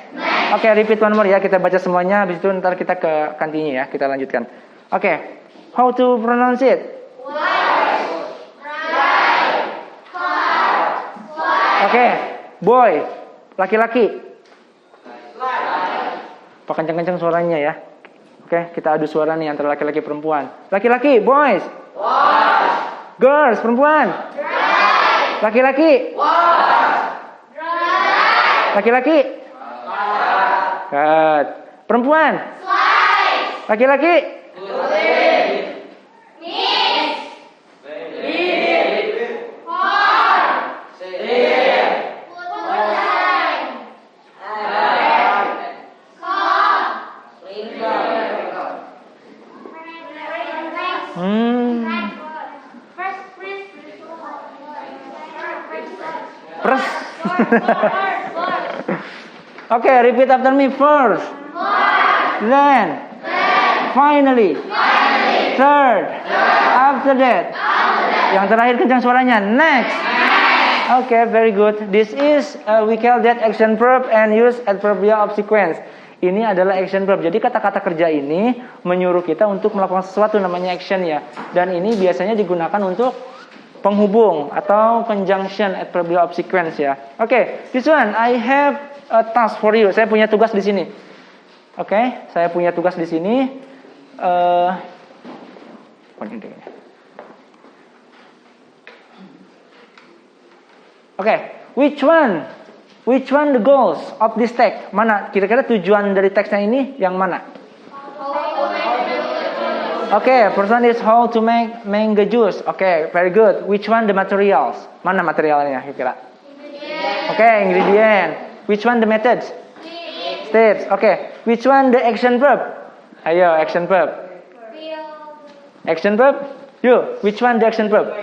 Oke, repeat one more ya. Kita baca semuanya. Habis itu ntar kita ke kantinnya ya. Kita lanjutkan. Oke. How to pronounce it? Oke, boy, laki-laki. Pak kenceng-kenceng suaranya ya. Oke, kita adu suara nih antara laki-laki perempuan. Laki-laki, boys. Girls, perempuan. Laki-laki. Laki-laki. Cut. Perempuan. Laki-laki. Oke, repeat after me. First. Then. Finally. Third. After that. Yang terakhir kencang suaranya. Next. Oke, very good. This is we call that action verb and use adverbial of sequence. Ini adalah action verb. Jadi kata-kata kerja ini menyuruh kita untuk melakukan sesuatu namanya action ya. Dan ini biasanya digunakan untuk penghubung atau conjunction adverbial of sequence ya. Oke, this one I have a task for you. Saya punya tugas di sini. Oke, saya punya tugas di sini. Oke, which one the goals of this text? Mana kira-kira tujuan dari teksnya ini yang mana? Oke, first one is how to make mango juice. Oke, very good. Which one the materials? Mana materialnya kira-kira? Oke, ingredient. Which one the methods? Steps. Oke, which one the action verb? Ayo, action verb. Action verb? You, which one the action verb?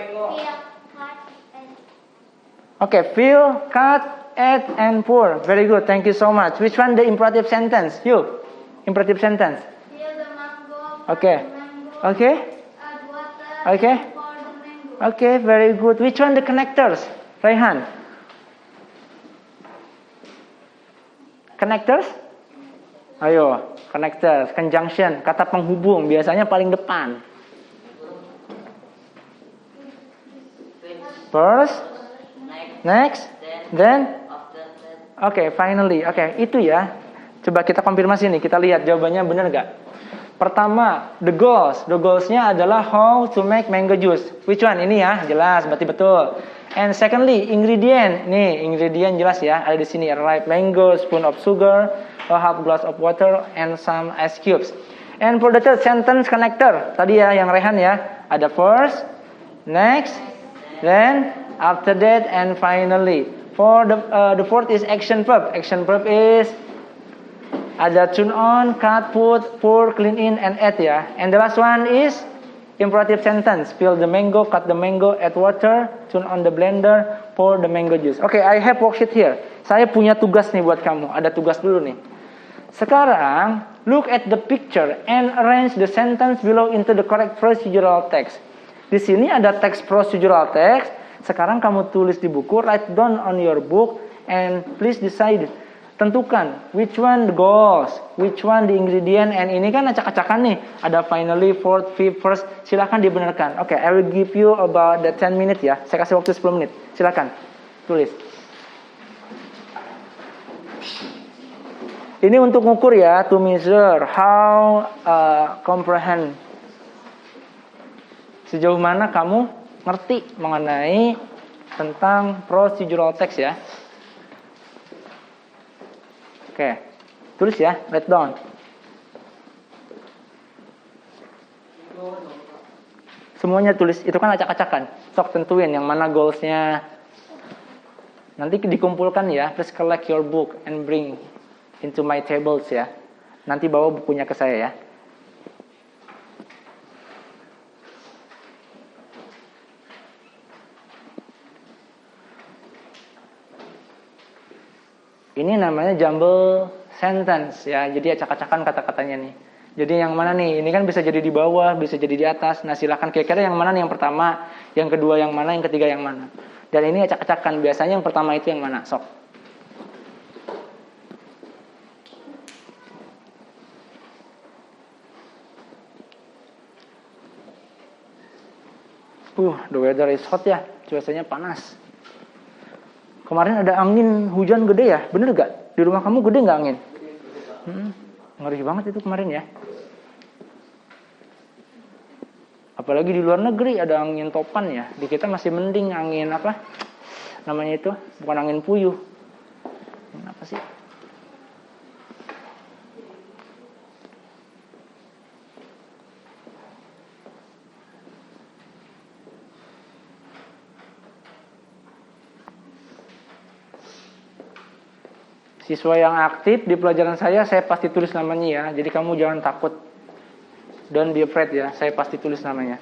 Oke, fill, cut, add, and pour. Very good, thank you so much. Which one the imperative sentence? You, imperative sentence. Oke. Okay. Okay, very good. Which one the connectors? Raihan. Connectors? Ayo, connectors, conjunction, kata penghubung biasanya paling depan. First, next, then. Okay, finally. Okay, itu ya. Coba kita konfirmasi nih, kita lihat jawabannya benar nggak? Pertama, the goals. The goals-nya adalah how to make mango juice. Which one? Ini ya, jelas, berarti betul. And secondly, ingredient. Nih, ingredient jelas ya, ada di sini. Ripe mango, spoon of sugar, a half glass of water, and some ice cubes. And for the third sentence connector, tadi ya yang Rehan ya, ada first, next, then, after that, and finally. For the fourth is action verb. Action verb is ada turn on, cut, put, pour, clean in, and add ya. And the last one is imperative sentence. Peel the mango, cut the mango, add water, turn on the blender, pour the mango juice. Okay, I have worksheet here. Saya punya tugas nih buat kamu. Ada tugas dulu nih. Sekarang, look at the picture and arrange the sentence below into the correct procedural text. Di sini ada teks procedural text. Sekarang kamu tulis di buku, write down on your book, and please decide. Tentukan which one the goals, which one the ingredient, and ini kan acak-acakan nih. Ada finally, fourth, fifth, first. Silakan dibenarkan. Oke, I will give you about the 10 minutes ya. Saya kasih waktu 10 menit. Silakan tulis. Ini untuk ngukur ya, to measure how comprehend. Sejauh mana kamu ngerti mengenai tentang procedural text ya. Oke, tulis ya, write down. Semuanya tulis, itu kan acak-acakan. Sok tentuin yang mana goalsnya. Nanti dikumpulkan ya, please collect your book and bring into my tables ya. Nanti bawa bukunya ke saya ya. Ini namanya jumble sentence ya. Jadi acak-acakan kata-katanya nih. Jadi yang mana nih? Ini kan bisa jadi di bawah, bisa jadi di atas. Nah, silakan kira-kira yang mana nih yang pertama, yang kedua yang mana, yang ketiga yang mana. Dan ini acak-acakan. Biasanya yang pertama itu yang mana? Sok. The weather is hot ya. Cuacanya panas. Kemarin ada angin hujan gede ya, bener gak? Di rumah kamu gede gak angin? Ngeri banget itu kemarin ya. Apalagi di luar negeri ada angin topan ya. Di kita masih mending angin apa? Namanya itu bukan angin puyuh. Apa sih? Siswa yang aktif di pelajaran saya pasti tulis namanya ya. Jadi kamu jangan takut. Don't be afraid ya. Saya pasti tulis namanya.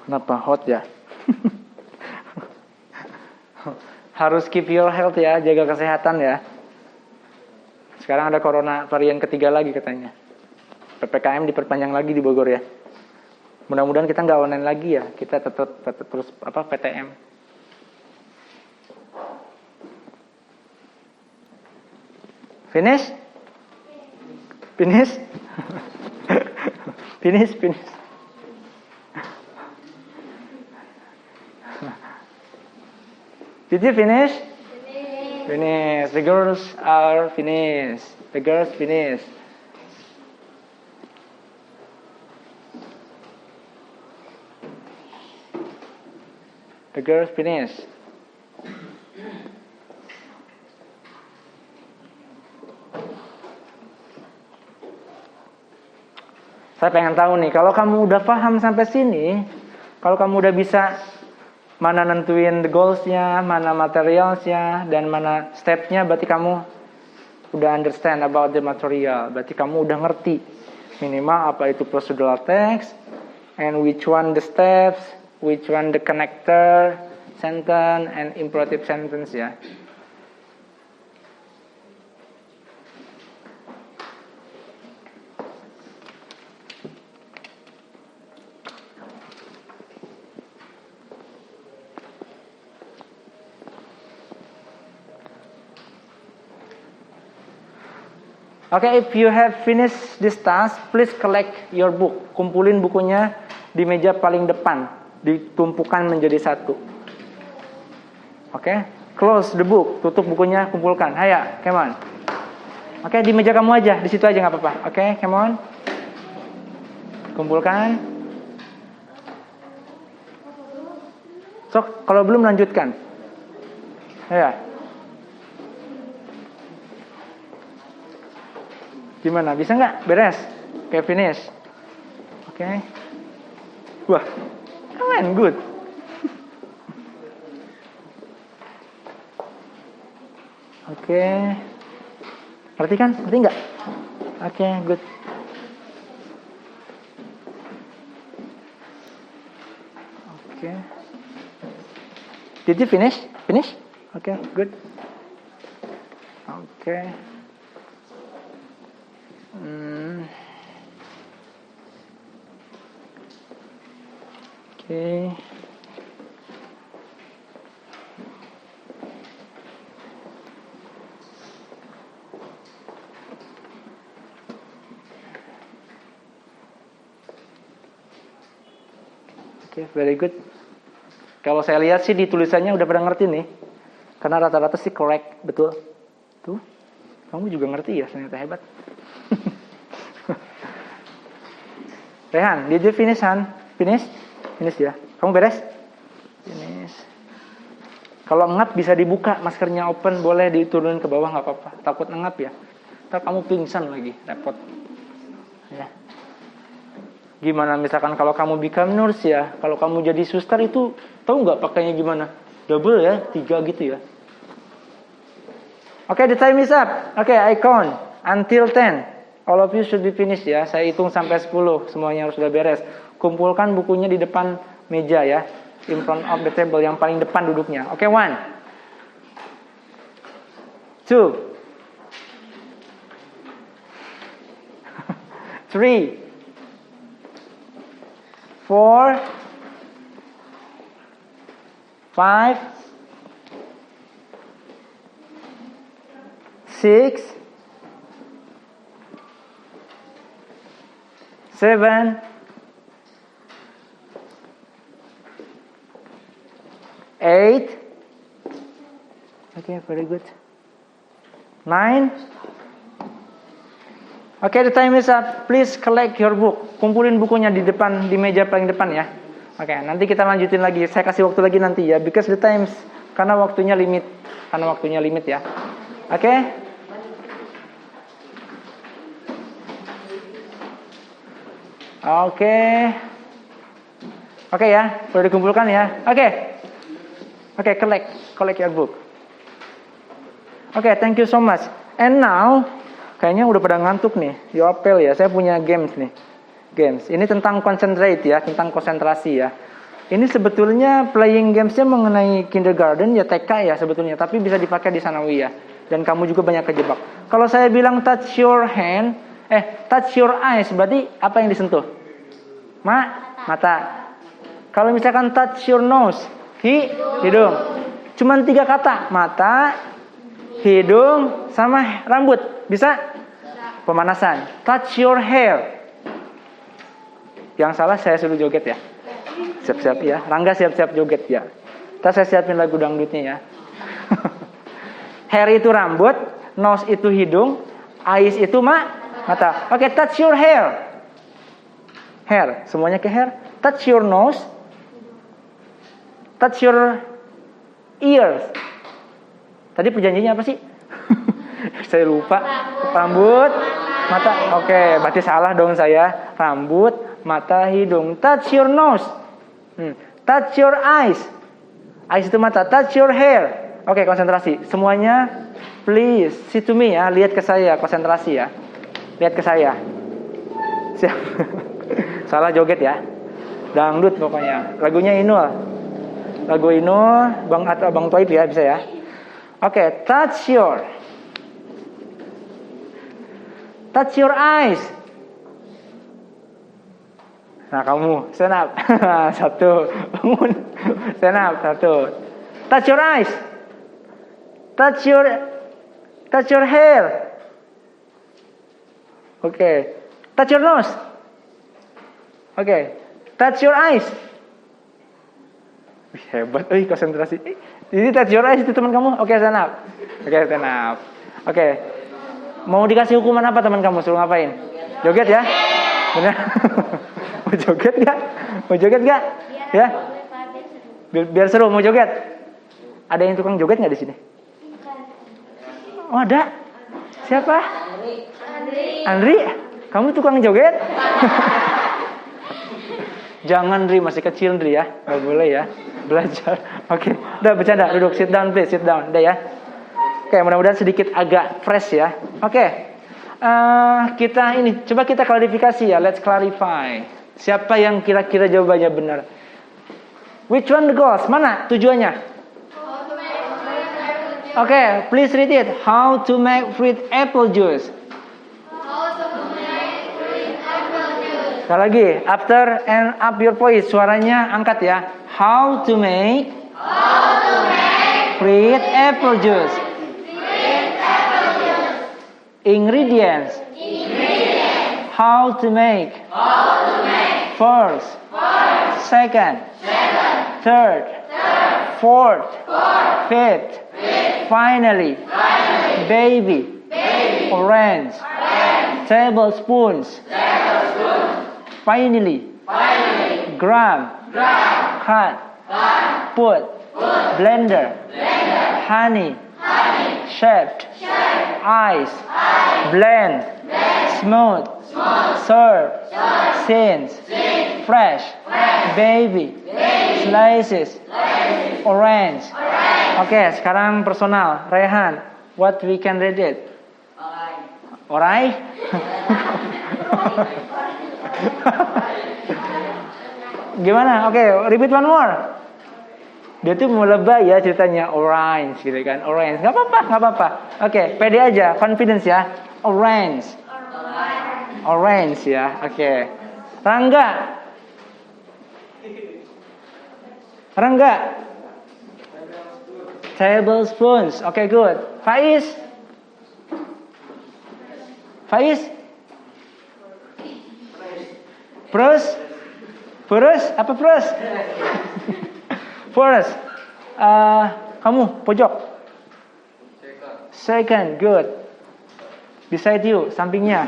Kenapa hot ya? Harus keep your health ya, jaga kesehatan ya. Sekarang ada corona varian ketiga lagi katanya. PPKM diperpanjang lagi di Bogor ya. Mudah-mudahan kita nggak online lagi ya. Kita tetap terus PTM. Finish? Finish? Finish? Did you finish? Finish. The girls are finished. The girls finish. The girls finish. Saya pengen tahu nih, kalau kamu udah paham sampai sini, kalau kamu udah bisa mana nentuin the goals-nya, mana materials-nya, dan mana step-nya, berarti kamu udah understand about the material. Berarti kamu udah ngerti minimal apa itu procedural text, and which one the steps, which one the connector, sentence, and imperative sentence ya. Okay, if you have finished this task, please collect your book. Kumpulin bukunya di meja paling depan, ditumpukan menjadi satu. Okay, close the book, tutup bukunya, kumpulkan. Haya, come on. Okay, di meja kamu aja, di situ aja nggak apa-apa. Okay, come on. Kumpulkan. So, kalau belum lanjutkan. Haya. Gimana? Bisa nggak? Beres? Okay, finish. Okay. Wah, keren, good. Oke. Ngerti kan? Ngerti nggak? Oke, good. Oke. Did you finish? Finish? Oke, good. Oke. Oke. Oke, very good. Kalau saya lihat sih di tulisannya udah pada ngerti nih. Karena rata-rata sih correct, betul. Tuh, kamu juga ngerti ya, ternyata hebat. Rehan, did you finish, Han? Finish? Finish ya. Kamu beres? Finish. Kalau ngap bisa dibuka, maskernya open, boleh diturunin ke bawah, nggak apa-apa. Takut ngap ya. Ntar kamu pingsan lagi, repot. Ya. Gimana misalkan kalau kamu become nurse ya, kalau kamu jadi suster itu, tahu nggak pakainya gimana? Double ya, 3 gitu ya. Oke, the time is up. Oke, I count until 10. All of you should be finished ya. Saya hitung sampai 10, semuanya harus sudah beres. Kumpulkan bukunya di depan meja ya. In front of the table, yang paling depan duduknya. Oke, 1, 2, 3, 4, 5, 6, 7, 8. Okay, very good. 9. Okay, the time is up. Please collect your book. Kumpulin bukunya di depan, di meja paling depan ya. Oke, nanti kita lanjutin lagi. Saya kasih waktu lagi nanti ya, because the times, karena waktunya limit ya. Oke? Oke ya, boleh dikumpulkan ya. Oke, collect your book. Oke, thank you so much. And now, kayaknya udah pada ngantuk nih. You apel ya, saya punya games nih. Games. Ini tentang concentrate ya, tentang konsentrasi ya. Ini sebetulnya playing gamesnya mengenai kindergarten ya, TK ya sebetulnya, tapi bisa dipakai di sanawiyah. Dan kamu juga banyak kejebak. Kalau saya bilang touch your hand, touch your eyes, berarti apa yang disentuh? Mata. Kalau misalkan touch your nose, hidung. Cuman 3 kata, mata, hidung, sama rambut. Bisa? Pemanasan. Touch your hair. Yang salah saya suruh joget ya. Siap-siap ya. Rangga siap-siap joget ya. Ntar saya siapin lagu dangdutnya ya. Hair itu rambut, nose itu hidung, eyes itu mata. Oke, touch your hair. Hair, semuanya ke hair. Touch your nose. Touch your ears. Tadi perjanjiannya apa sih? Saya lupa. Rambut, mata. Oke, berarti salah dong saya. Rambut, mata, hidung. Touch your nose. Touch your eyes. Eyes itu mata. Touch your hair. Oke, konsentrasi. Semuanya, please, see to me ya. Lihat ke saya, konsentrasi ya. Lihat ke saya. Siap. Salah joget ya. Dangdut pokoknya. Lagunya Inul. Lagu Inul, Bang Toib ya, bisa ya. Oke, touch your eyes. Nah, kamu stand up. 1. Bangun. Stand up. 1. Touch your eyes. Touch your hair. Oke. Touch your nose. Oke. Touch your eyes. Wih, hebat, konsentrasi. Ini touch your eyes itu teman kamu. Oke, stand up. Oke. Mau dikasih hukuman apa teman kamu? Suruh ngapain? Joget ya? Benar? Mau joget gak? Ya? Biar seru, mau joget. Ada yang tukang joget nggak di sini? Oh, ada. Siapa? Andri. Kamu tukang joget? Jangan, Dri, masih kecil, Dri, ya. Nggak boleh ya. Belajar. Oke, udah bercanda. Duduk, sit down please, sit down. Udah ya. Oke, mudah-mudahan sedikit agak fresh ya. Oke. Kita ini, coba kita klarifikasi ya. Let's clarify. Siapa yang kira-kira jawabannya benar? Which one the goals? Mana tujuannya? Oke, please read it. How to make fruit apple juice. Sekali lagi, after and up your voice, suaranya angkat ya. How to make fruit apple juice. Ingredients. How to make. First. Second. Third. Fourth. Fifth. Finally. Baby. Orange. Tablespoons. Finally. Gram. Cut. Put. Blender. Honey. Shaped. Ice. Blend. Smooth. Serve. Scenes. Fresh. Baby. Slices. Orange. Oke, sekarang personal. Rehan, what we can read it? Alright. Gimana? Oke, repeat one more. Dia tuh mau lebay ya ceritanya, orange gitu kan, orange. Gak apa-apa. Oke, pede aja, confidence ya. Orange ya. Oke. Rangga. Tablespoons. Oke, good. Faiz. Purus. Apa purus? First, kamu pojok. Second, good. Beside you, sampingnya.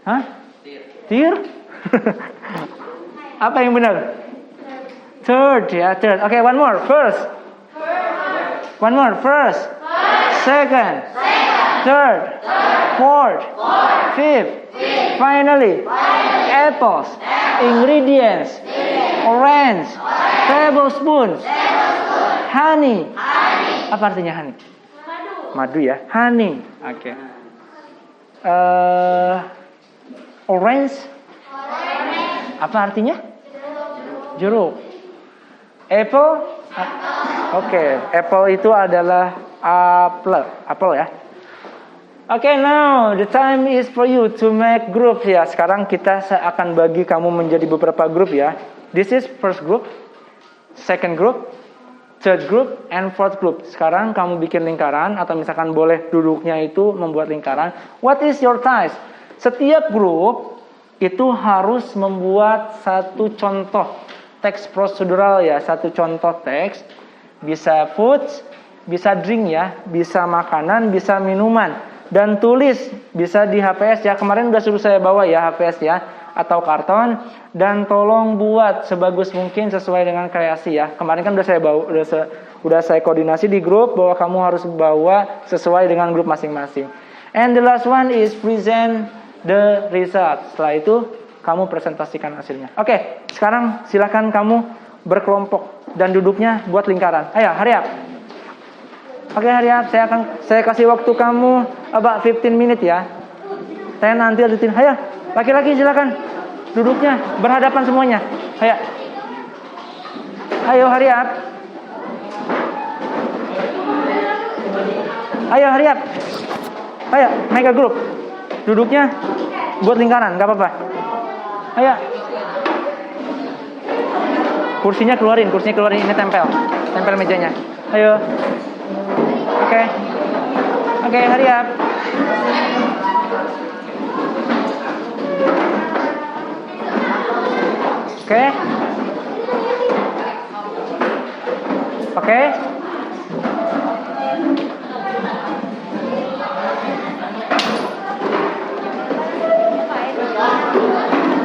Hah? Tir? Apa yang benar? Third ya, third. Oke, one more. First. One more. First. Second. Third. Fourth. Fifth. Finally. Apples. Ingredients. Orange. Tablespoon. Honey. Apa artinya honey? Madu ya. Honey. Oke. Orange. Apa artinya? Jeruk. Apple. Oke. Apple itu adalah apel ya. Oke, now the time is for you to make group ya. Sekarang kita akan bagi kamu menjadi beberapa grup ya. This is first group, second group, third group, and fourth group. Sekarang kamu bikin lingkaran atau misalkan boleh duduknya itu membuat lingkaran. What is your task? Setiap grup itu harus membuat satu contoh teks prosedural ya, satu contoh teks. Bisa foods, bisa drink ya, bisa makanan, bisa minuman. Dan tulis, bisa di HPS ya. Kemarin udah suruh saya bawa ya HPS ya, atau karton. Dan tolong buat sebagus mungkin sesuai dengan kreasi ya. Kemarin kan udah saya bawa, udah saya koordinasi di grup bahwa kamu harus bawa sesuai dengan grup masing-masing. And the last one is present the result. Setelah itu kamu presentasikan hasilnya. Oke, sekarang silakan kamu berkelompok dan duduknya buat lingkaran. Ayo, hurry up. Oke, hurry up. Saya kasih waktu kamu about 15 menit ya. Saya nanti lanjutin. Ayo, laki-laki silakan. Duduknya berhadapan semuanya. Ayo, hurry up. Ayo, hurry up. Ayo, make a group. Duduknya buat lingkaran, gak apa-apa. Ayo. Kursinya keluarin, ini tempel mejanya. Ayo. Oke, hurry up. Oke.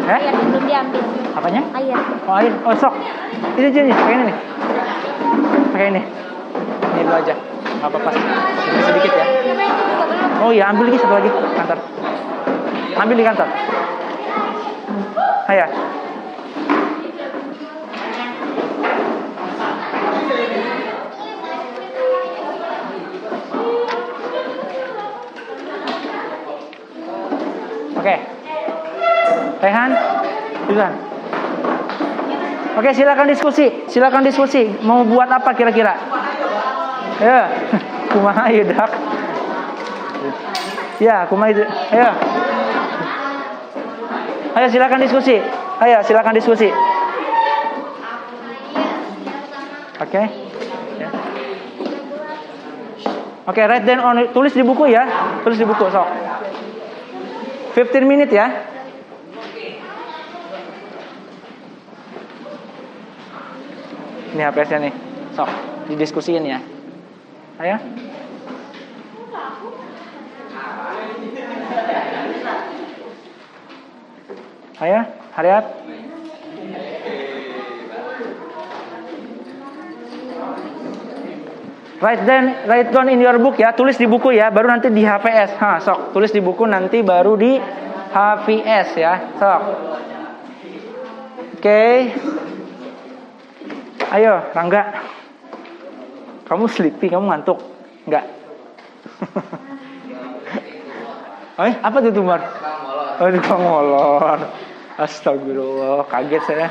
Air belum diambil. Apanya? Air. Oh, air. Oh, sok. Ini, pakai ini nih. Pakai ini. Ini dulu aja. Enggak apa-apa. Sedikit ya. Oh iya, ambil lagi satu lagi. Antar. ambil di kantor. Ayo. Oke. Rehan, Susan. Oke, silakan diskusi. Mau buat apa kira-kira? Ya, kumaha ieu dak. Ya, kumaha itu. Ayo. Ayo silakan diskusi. Oke. Ya. Oke, write down on, tulis di buku ya. Tulis di buku, sok. 15 menit ya. Ini HPS-nya nih. Sok, didiskusiin ya. Ayo. Ayo, hurry up. Write down in your book ya, tulis di buku ya, baru nanti di HPS. Sok, tulis di buku nanti baru di HPS ya. Sok. Oke. Ayo, Rangga. Kamu sleepy, kamu ngantuk? Enggak. Apa tuh tumor? Oh, tukang molor. Astagfirullah, kaget saya.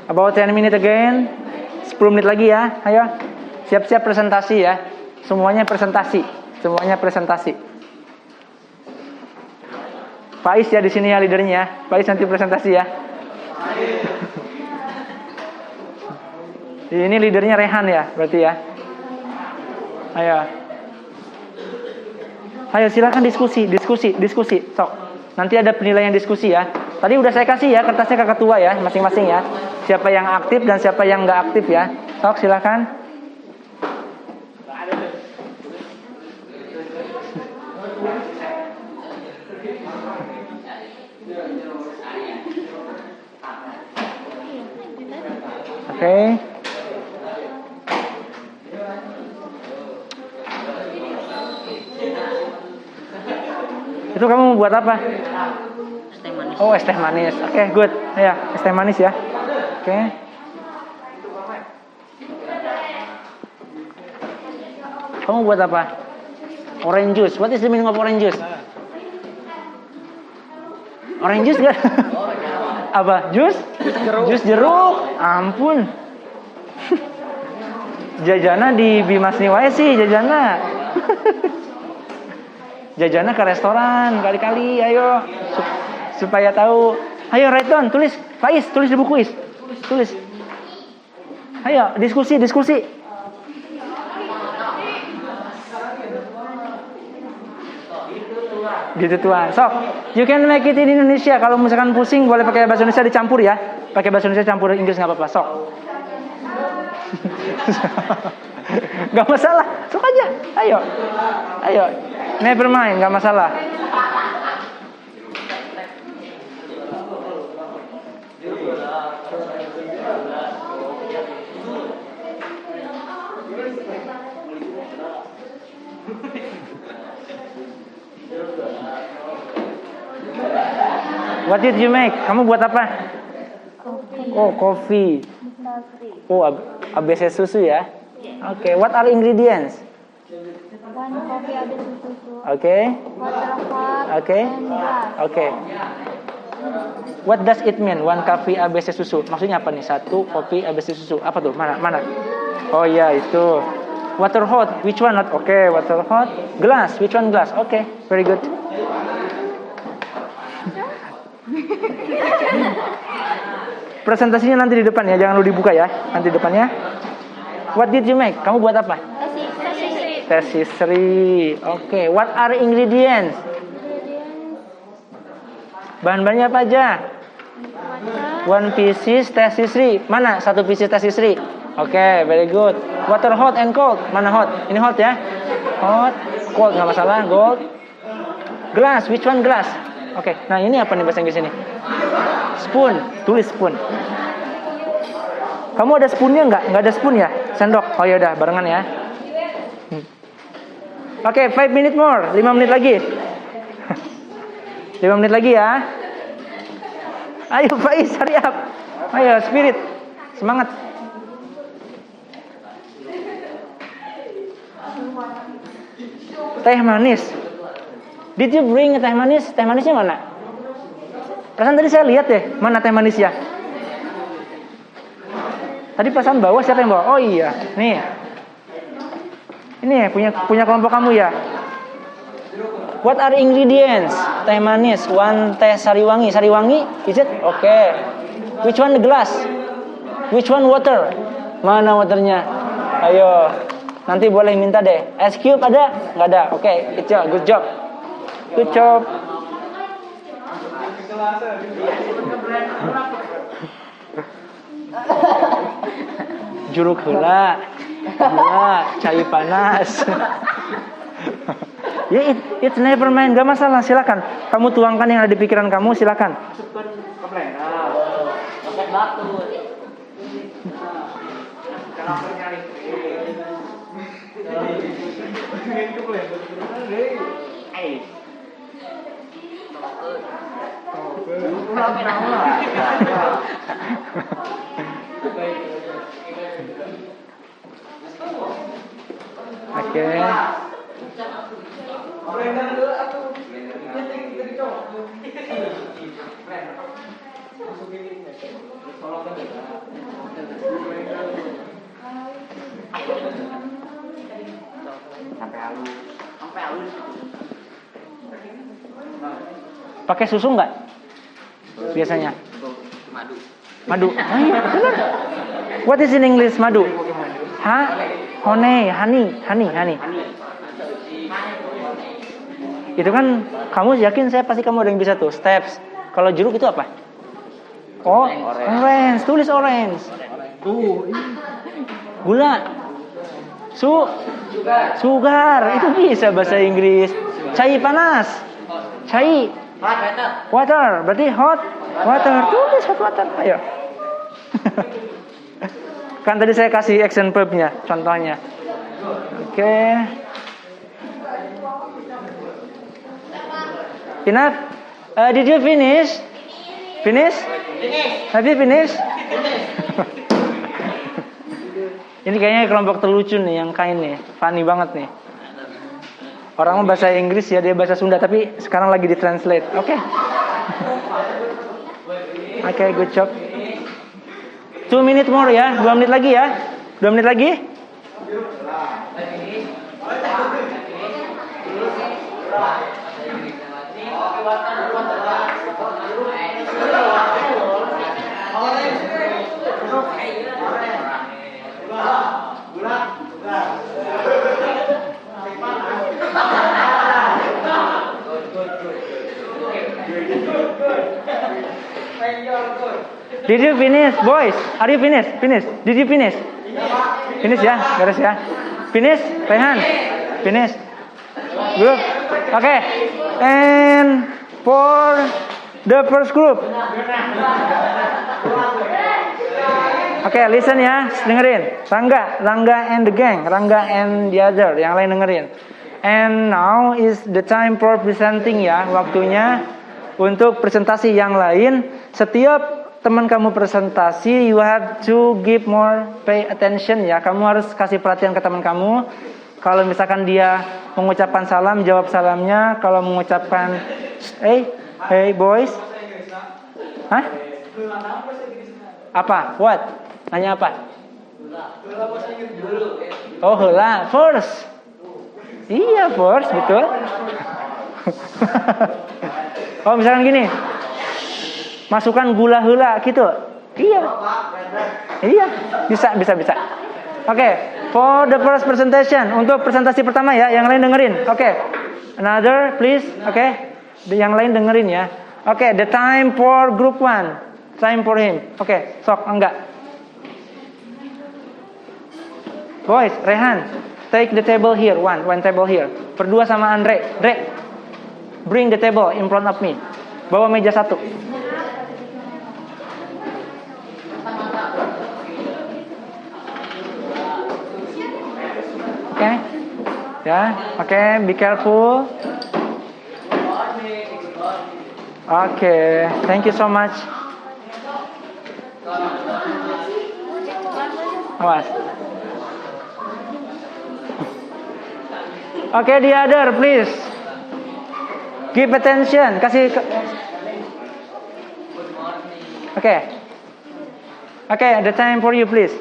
About 10 minutes again. 10 menit lagi ya. Ayo. Siap-siap presentasi ya. Semuanya presentasi. Faiz ya di sini ya leadernya. Faiz nanti presentasi ya. Ini leadernya Rehan ya, berarti ya. Ayo silakan diskusi. Sok. Nanti ada penilaian diskusi ya. Tadi udah saya kasih ya kertasnya ke ketua ya, masing-masing ya. Siapa yang aktif dan siapa yang nggak aktif ya. Sok silakan. Oke. Itu kamu buat apa? Es teh manis. Oh, es teh manis. Oke, good. Ya, es teh manis ya. Oke. Kamu buat apa? Orange juice. What is the meaning of orange juice? Orange juice enggak? Apa? Jus? Jus jeruk. Ampun. Jajana di Bimas Niwae sih, jajana. Jajana ke restoran kali-kali, ayo. Supaya tahu. Ayo write down, tulis. Faiz, tulis di buku, Is. Tulis. Ayo, diskusi. Gitu Tuhan. So, you can make it in Indonesia. Kalau misalkan pusing, boleh pakai bahasa Indonesia dicampur ya. Pakai bahasa Indonesia campur Inggris nggak apa-apa. Sok. Gak masalah. Sok aja. Ayo. Never mind, gak masalah. What did you make? Kamu buat apa? Oh, coffee. Oh, ABC susu ya? Okay, what are ingredients? One coffee ABC susu. Okay. Water hot. Okay. And glass. Okay. What does it mean? One coffee ABC susu. Maksudnya apa nih? Satu kopi ABC susu. Apa tuh? Mana? Oh iya, itu. Water hot. Which one hot? Okay, water hot. Glass. Which one glass? Okay, very good. Presentasinya nanti di depan ya, jangan lu dibuka ya. Nanti depannya. What did you make? Kamu buat apa? Tesisri. Okay. What are ingredients? Bahan-bahannya apa aja? One pieces test history. Mana satu pieces test history? Oke, very good. Water hot and cold. Mana hot? Ini hot ya? Hot, cold nggak masalah. Gold. Glass, which one glass? Oke, nah ini apa nih bahasa Inggris ini? Spoon, tulis spoon. Kamu ada spoonnya nggak? Nggak ada spoon ya? Sendok. Oh ya udah, barengan ya. Oke, 5 minutes more. 5 menit lagi. 5 menit lagi ya. Ayo Faiz, hurry up. Ayo, spirit. Semangat. Teh manis. Did you bring teh manis? Teh manisnya mana? Perasaan tadi saya lihat deh, mana teh manisnya? Tadi perasaan bawa, siapa yang bawa? Oh iya, nih. Ini punya kelompok kamu ya. What are ingredients? Teh manis, one teh sariwangi. Sariwangi, is it? Okay. Which one the glass? Which one water? Mana waternya? Ayo. Nanti boleh minta deh. Ice cube ada? Nggak ada. Okay, good job. Good job. Juruk heula. Gula, cai panas. Ya, it's never mind, gak masalah, silakan. Kamu tuangkan yang ada di pikiran kamu, silakan. Oke. Pakai susu nggak? Biasanya. Madu. Oh iya, benar. What is in English madu? Honey. Itu kan kamu yakin saya pasti kamu ada yang bisa tuh. Steps. Kalau jeruk itu apa? Oh, orange. Tulis orange. Gula. Sugar. Itu bisa bahasa Inggris. Cai panas. Cai. Water. Berarti hot water. Tulis hot water. Ayo. Kan tadi saya kasih action verb-nya, contohnya. Oke. Enough? Did you finish? Finish? Have you finished? Ini kayaknya kelompok terlucu nih, yang kain nih. Funny banget nih. Orang bahasa Inggris ya, dia bahasa Sunda, tapi sekarang lagi ditranslate. Oke. Oke, good job. 2 minutes more ya, 2 menit lagi ya. 2 menit lagi. Did you finish, boys? Are you finished? Finish. Did you finish? Finish ya, beres ya. Finish, Rehan. Finish. Good. Okay. And for the first group. Okay, listen ya, dengerin. Rangga and the gang, Rangga and the other, yang lain dengerin. And now is the time for presenting ya, waktunya untuk presentasi yang lain. Setiap teman kamu presentasi, you have to give more pay attention ya. Kamu harus kasih perhatian ke teman kamu. Kalau misalkan dia mengucapkan salam, jawab salamnya. Kalau mengucapkan hey boys. Hah? Apa? What? Nanya apa? Oh, heula. First. Iya, first, betul. Oh, misalkan gini. Masukkan gula heula gitu. Iya. Bisa. Oke, for the first presentation, untuk presentasi pertama ya, yang lain dengerin. Oke. Another please. Oke. Yang lain dengerin ya. Okay, the time for group 1. Time for him. Okay, sok enggak. Boys, Rehan, take the table here. One table here. Berdua sama Andre. Dre, bring the table in front of me. Bawa meja satu. Okay. Ya, okay, be careful. Okay, thank you so much. Awas. Okay, the other, please. Give attention. Okay. Okay, the time for you, please.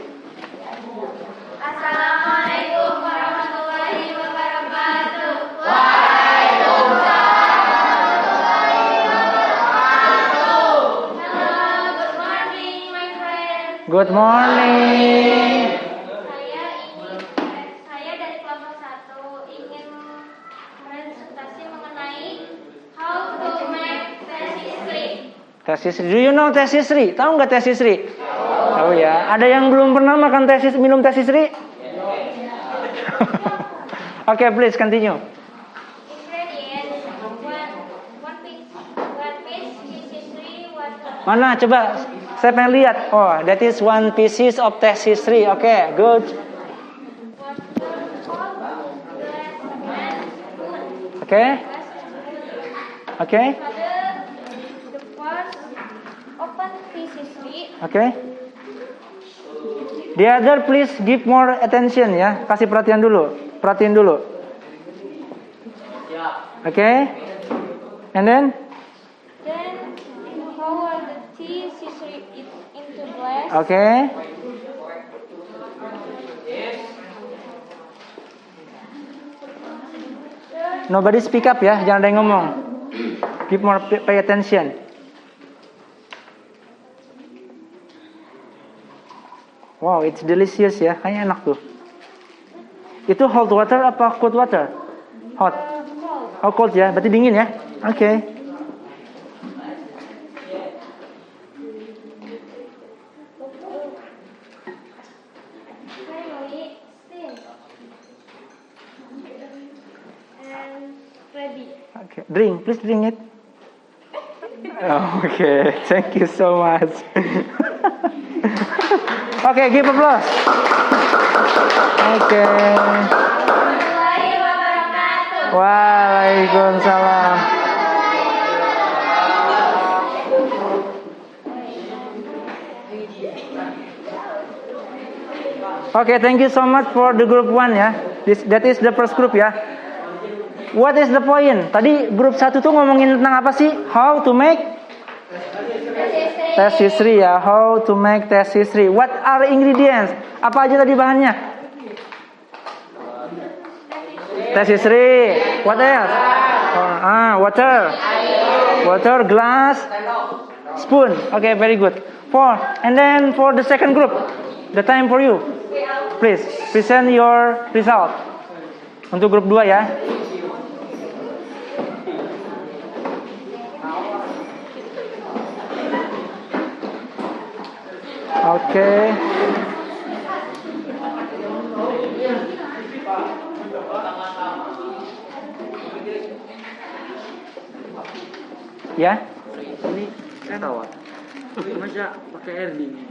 Assalamualaikum warahmatullahi wabarakatuh. Hello, good morning, my friend. Good morning. Saya dari kelompok 1 ingin presentasi mengenai how to make tesistry. Tesistry. Do you know tesistry? Tahu nggak tesistry? Tahu ya. Ada yang belum pernah makan minum tesistry? Okay, please continue. Ingredients: one piece tesistry, water. Mana? Coba. Saya pengen lihat. Oh, that is one pieces of tesistry. Okay, good. Okay. Okay. The first open tesistry. Okay. The other please give more attention ya. Kasih perhatian dulu. Perhatiin dulu. Okay. And then Pour the tesistry into glass. okay. Nobody speak up ya, jangan ada yang ngomong. Give more pay attention. Wow, it's delicious ya, kayaknya enak tuh. Itu hot water apa cold water? Hot. Oh cold ya, berarti dingin ya. Oke. Okay. Okay, drink, please drink it. Okay, thank you so much. Okay, give applause. Okay. Waalaikumsalam. Okay, thank you so much for the group 1 ya. That is the first group ya. What is the point? Tadi grup 1 tuh ngomongin tentang apa sih? How to make tesistry ya. How to make tesistry. What are ingredients? Apa aja tadi bahannya? Tesistry. What else? Water. Water, glass, spoon. Okay, very good. And then for the second group, the time for you. Please present your result. Untuk grup 2 ya. Okay. Ya? Ini saya tahu. Masa pakai air dingin?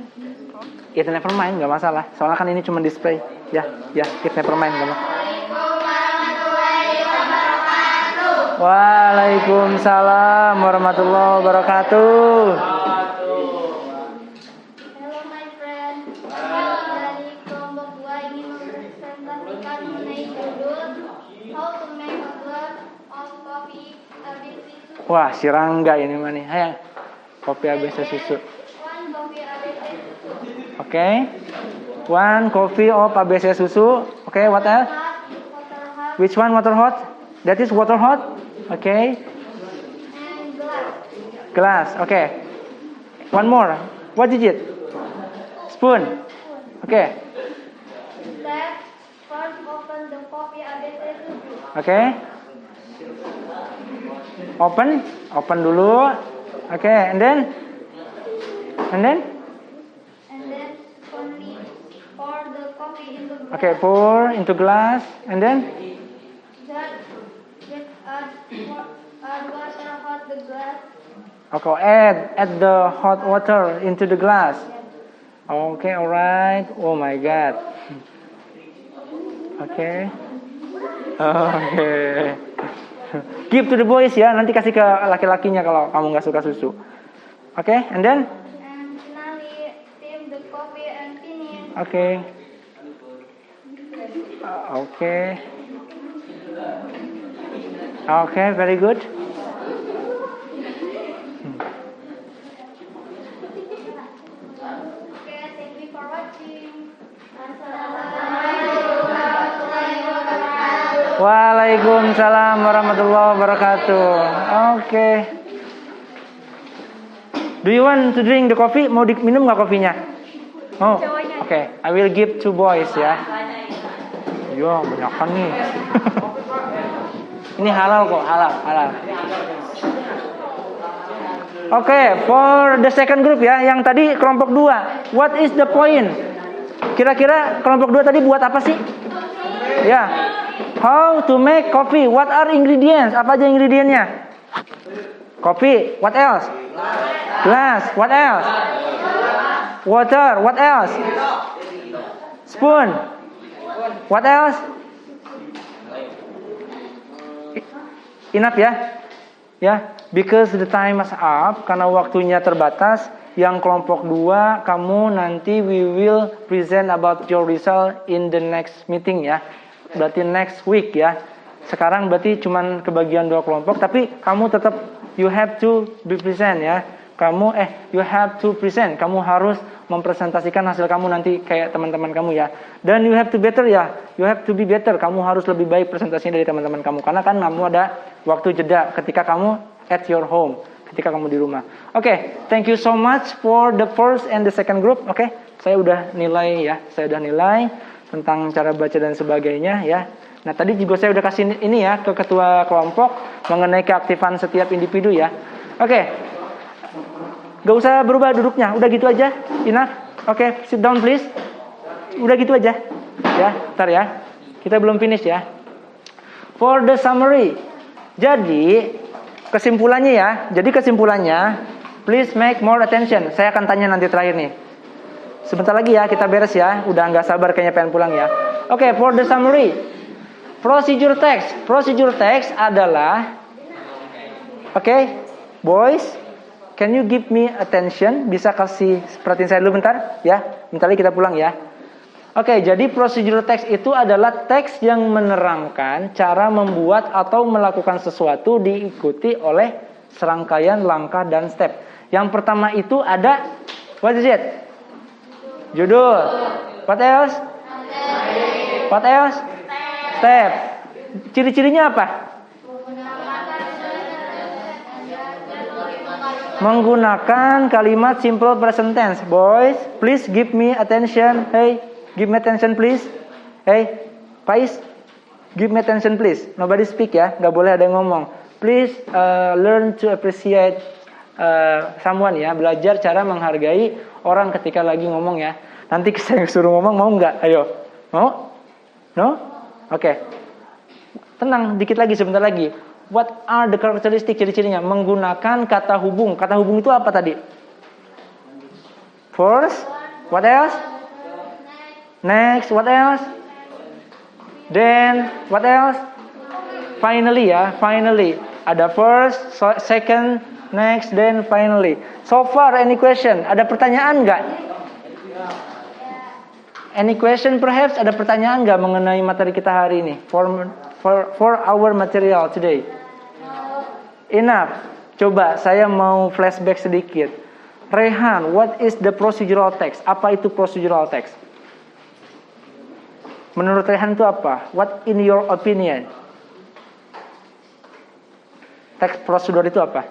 It never mind, nggak masalah. Soalnya kan ini cuma display. Ya, it never mind, nggak masalah. Waalaikumsalam warahmatullahi wabarakatuh. Hello my friend. Dari kelompok 2 ingin mempresentasikan mengenai judul How to make a glass of coffee ABC susu. Wah, si Rangga ini mah nih. Ayo, kopi ABC susu. One coffee ABC susu. Okay. One coffee of ABC susu. Okay, what else? Water hot Which one water hot? That is water hot. Okay. and glass. Glass. Okay. One more. What is it? Spoon. Okay. Let's first open the coffee ABC susu. Okay. Open dulu. Okay, and then And then only pour the coffee in the glass. okay, pour into glass, and then Just add water hot the glass. okay, add the hot water into the glass. Okay, alright. Oh my God. Okay. Okay. Give to the boys ya. Nanti kasih ke laki-lakinya kalau kamu nggak suka susu. Okay, and then And finally, steam the coffee and finish. okay. Okay. Okay, very good. Okay, thank you for watching. Waalaikumsalam warahmatullahi wabarakatuh. Okay. Do you want to drink the coffee? Mau minum nggak kopinya? Oh, oke. I will give to boys ya. Iya, banyakan nih. Ini halal kok, halal. Oke, for the second group ya, yang tadi kelompok 2. What is the point? Kira-kira kelompok 2 tadi buat apa sih? Ya. How to make coffee? What are ingredients? Apa aja ingredientnya? Kopi. What else? Glass. What else? Water. What else? Spoon. What else? Enough ya? Ya, because the time is up, karena waktunya terbatas. Yang kelompok 2, kamu nanti we will present about your result in the next meeting ya. Berarti next week ya. Sekarang berarti cuman kebagian 2 kelompok, tapi kamu tetap you have to be present ya. You have to present. Kamu harus mempresentasikan hasil kamu nanti kayak teman-teman kamu ya. Dan you have to better ya. You have to be better. Kamu harus lebih baik presentasinya dari teman-teman kamu. Karena kan kamu ada waktu jeda ketika kamu at your home, ketika kamu di rumah. Oke, thank you so much for the first and the second group. Oke, saya udah nilai ya. Saya udah nilai tentang cara baca dan sebagainya ya. Nah, tadi juga saya udah kasih ini ya ke ketua kelompok mengenai keaktifan setiap individu ya. Oke. Gak usah berubah duduknya, udah gitu aja. Enough. Oke, sit down please. Udah gitu aja. Ya, ntar ya. Kita belum finish ya. For the summary. Jadi, kesimpulannya ya. Jadi kesimpulannya, please make more attention. Saya akan tanya nanti terakhir nih. Sebentar lagi ya, kita beres ya. Udah gak sabar kayaknya pengen pulang ya. Oke, for the summary. Procedure text. Procedure text adalah boys, can you give me attention? Bisa kasih perhatiin saya dulu bentar ya. Bentar lagi kita pulang ya. Oke, jadi procedure text itu adalah teks yang menerangkan cara membuat atau melakukan sesuatu diikuti oleh serangkaian langkah dan step. Yang pertama itu ada what is it? Judul. What else? What else? Step. Ciri-cirinya apa? Menggunakan kalimat simple present tense. Boys, please give me attention. Hey, give me attention please. Hey, Pais, give me attention please. Nobody speak ya, nggak boleh ada yang ngomong. Please learn to appreciate someone ya. Belajar cara menghargai orang ketika lagi ngomong ya. Nanti saya suruh ngomong, mau nggak? Ayo, mau? No? Oke. Tenang, dikit lagi, sebentar lagi. What are the characteristic, ciri-cirinya? Menggunakan kata hubung. Kata hubung itu apa tadi? First. What else? Next. What else? Then. What else? Finally ya. Finally. Ada first, second, next, then finally. So far, any question? Ada pertanyaan nggak? Any question perhaps? Ada pertanyaan nggak mengenai materi kita hari ini? For our material today. Enough. Coba saya mau flashback sedikit. Rehan, what is the procedural text? Apa itu procedural text? Menurut Rehan itu apa? What in your opinion? Teks prosedur itu apa?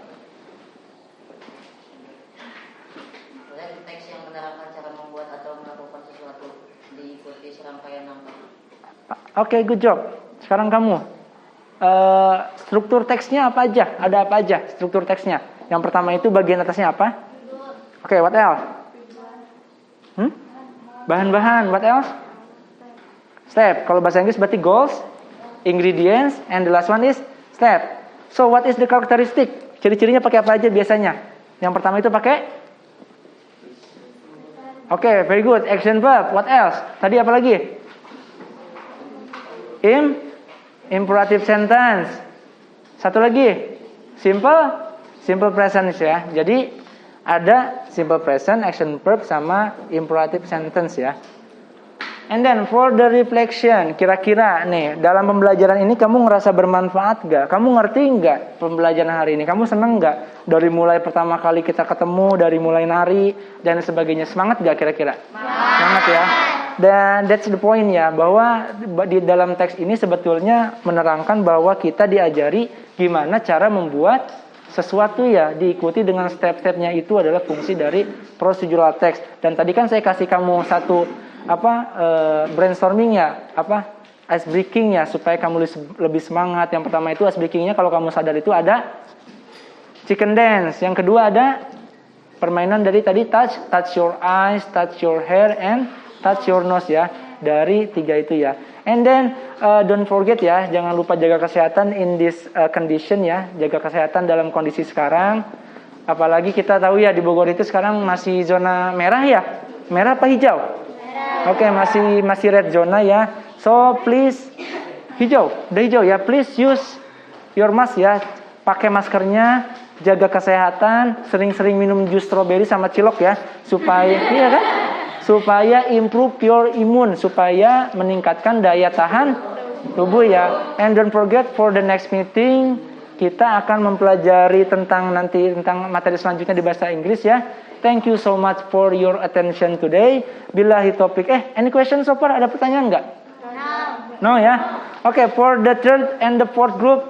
Teks yang menerangkan cara membuat atau melakukan sesuatu diikuti serangkaian langkah. Oke, good job. Sekarang kamu. Struktur teksnya apa aja? Ada apa aja struktur teksnya? Yang pertama itu bagian atasnya apa? Oke, what else? Bahan-bahan, what else? Step. Kalau bahasa Inggris berarti goals, ingredients, and the last one is step. So what is the characteristic? Ciri-cirinya pakai apa aja biasanya? Yang pertama itu pakai Oke, very good. Action verb. What else? Tadi apa lagi? Imperative sentence. Satu lagi. Simple present ya. Jadi ada simple present, action verb sama imperative sentence ya. And then for the reflection, kira-kira nih dalam pembelajaran ini kamu ngerasa bermanfaat gak? Kamu ngerti gak pembelajaran hari ini? Kamu seneng gak? Dari mulai pertama kali kita ketemu, dari mulai nari dan sebagainya, semangat gak kira-kira? Semangat ya. Dan that's the point ya, bahwa di dalam teks ini sebetulnya menerangkan bahwa kita diajari gimana cara membuat sesuatu ya, diikuti dengan step-stepnya. Itu adalah fungsi dari procedural text. Dan tadi kan saya kasih kamu satu brainstorming ya, ice breaking ya, supaya kamu lebih semangat. Yang pertama itu ice breakingnya, kalau kamu sadar itu ada chicken dance. Yang kedua ada permainan dari tadi touch your eyes, touch your hair, and touch your nose ya. Dari 3 itu ya. And then don't forget ya, jangan lupa jaga kesehatan in this condition ya, jaga kesehatan dalam kondisi sekarang. Apalagi kita tahu ya di Bogor itu sekarang masih zona merah ya. Merah apa hijau? Oke, masih red zona ya. So please hijau, udah hijau ya. Please use your mask ya. Pakai maskernya, jaga kesehatan, sering-sering minum jus strawberry sama cilok ya, supaya supaya improve your immune, supaya meningkatkan daya tahan tubuh ya. And don't forget for the next meeting kita akan mempelajari tentang materi selanjutnya di bahasa Inggris ya. Thank you so much for your attention today. Billahi topik. Any question so far? Ada pertanyaan nggak? No ya. Oke, for the third and the fourth group,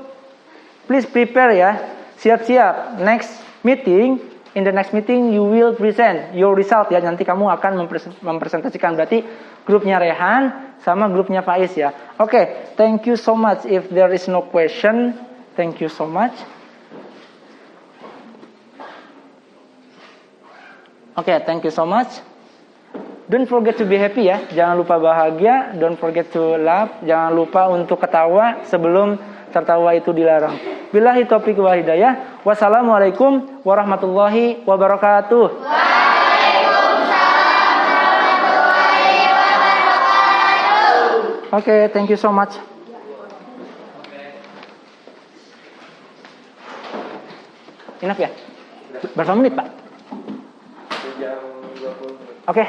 please prepare ya. Siap-siap. Next meeting, in the next meeting you will present your result ya. Nanti kamu akan mempresentasikan, berarti grupnya Rehan sama grupnya Faiz ya. Oke, thank you so much. If there is no question, thank you so much. Oke, thank you so much. Don't forget to be happy ya. Jangan lupa bahagia. Don't forget to laugh. Jangan lupa untuk ketawa sebelum tertawa itu dilarang. Billahi taufiq wal hidayah. Wassalamualaikum warahmatullahi wabarakatuh. Waalaikumsalam warahmatullahi wabarakatuh. Oke, thank you so much. Enough ya? Berapa menit, Pak? Oke.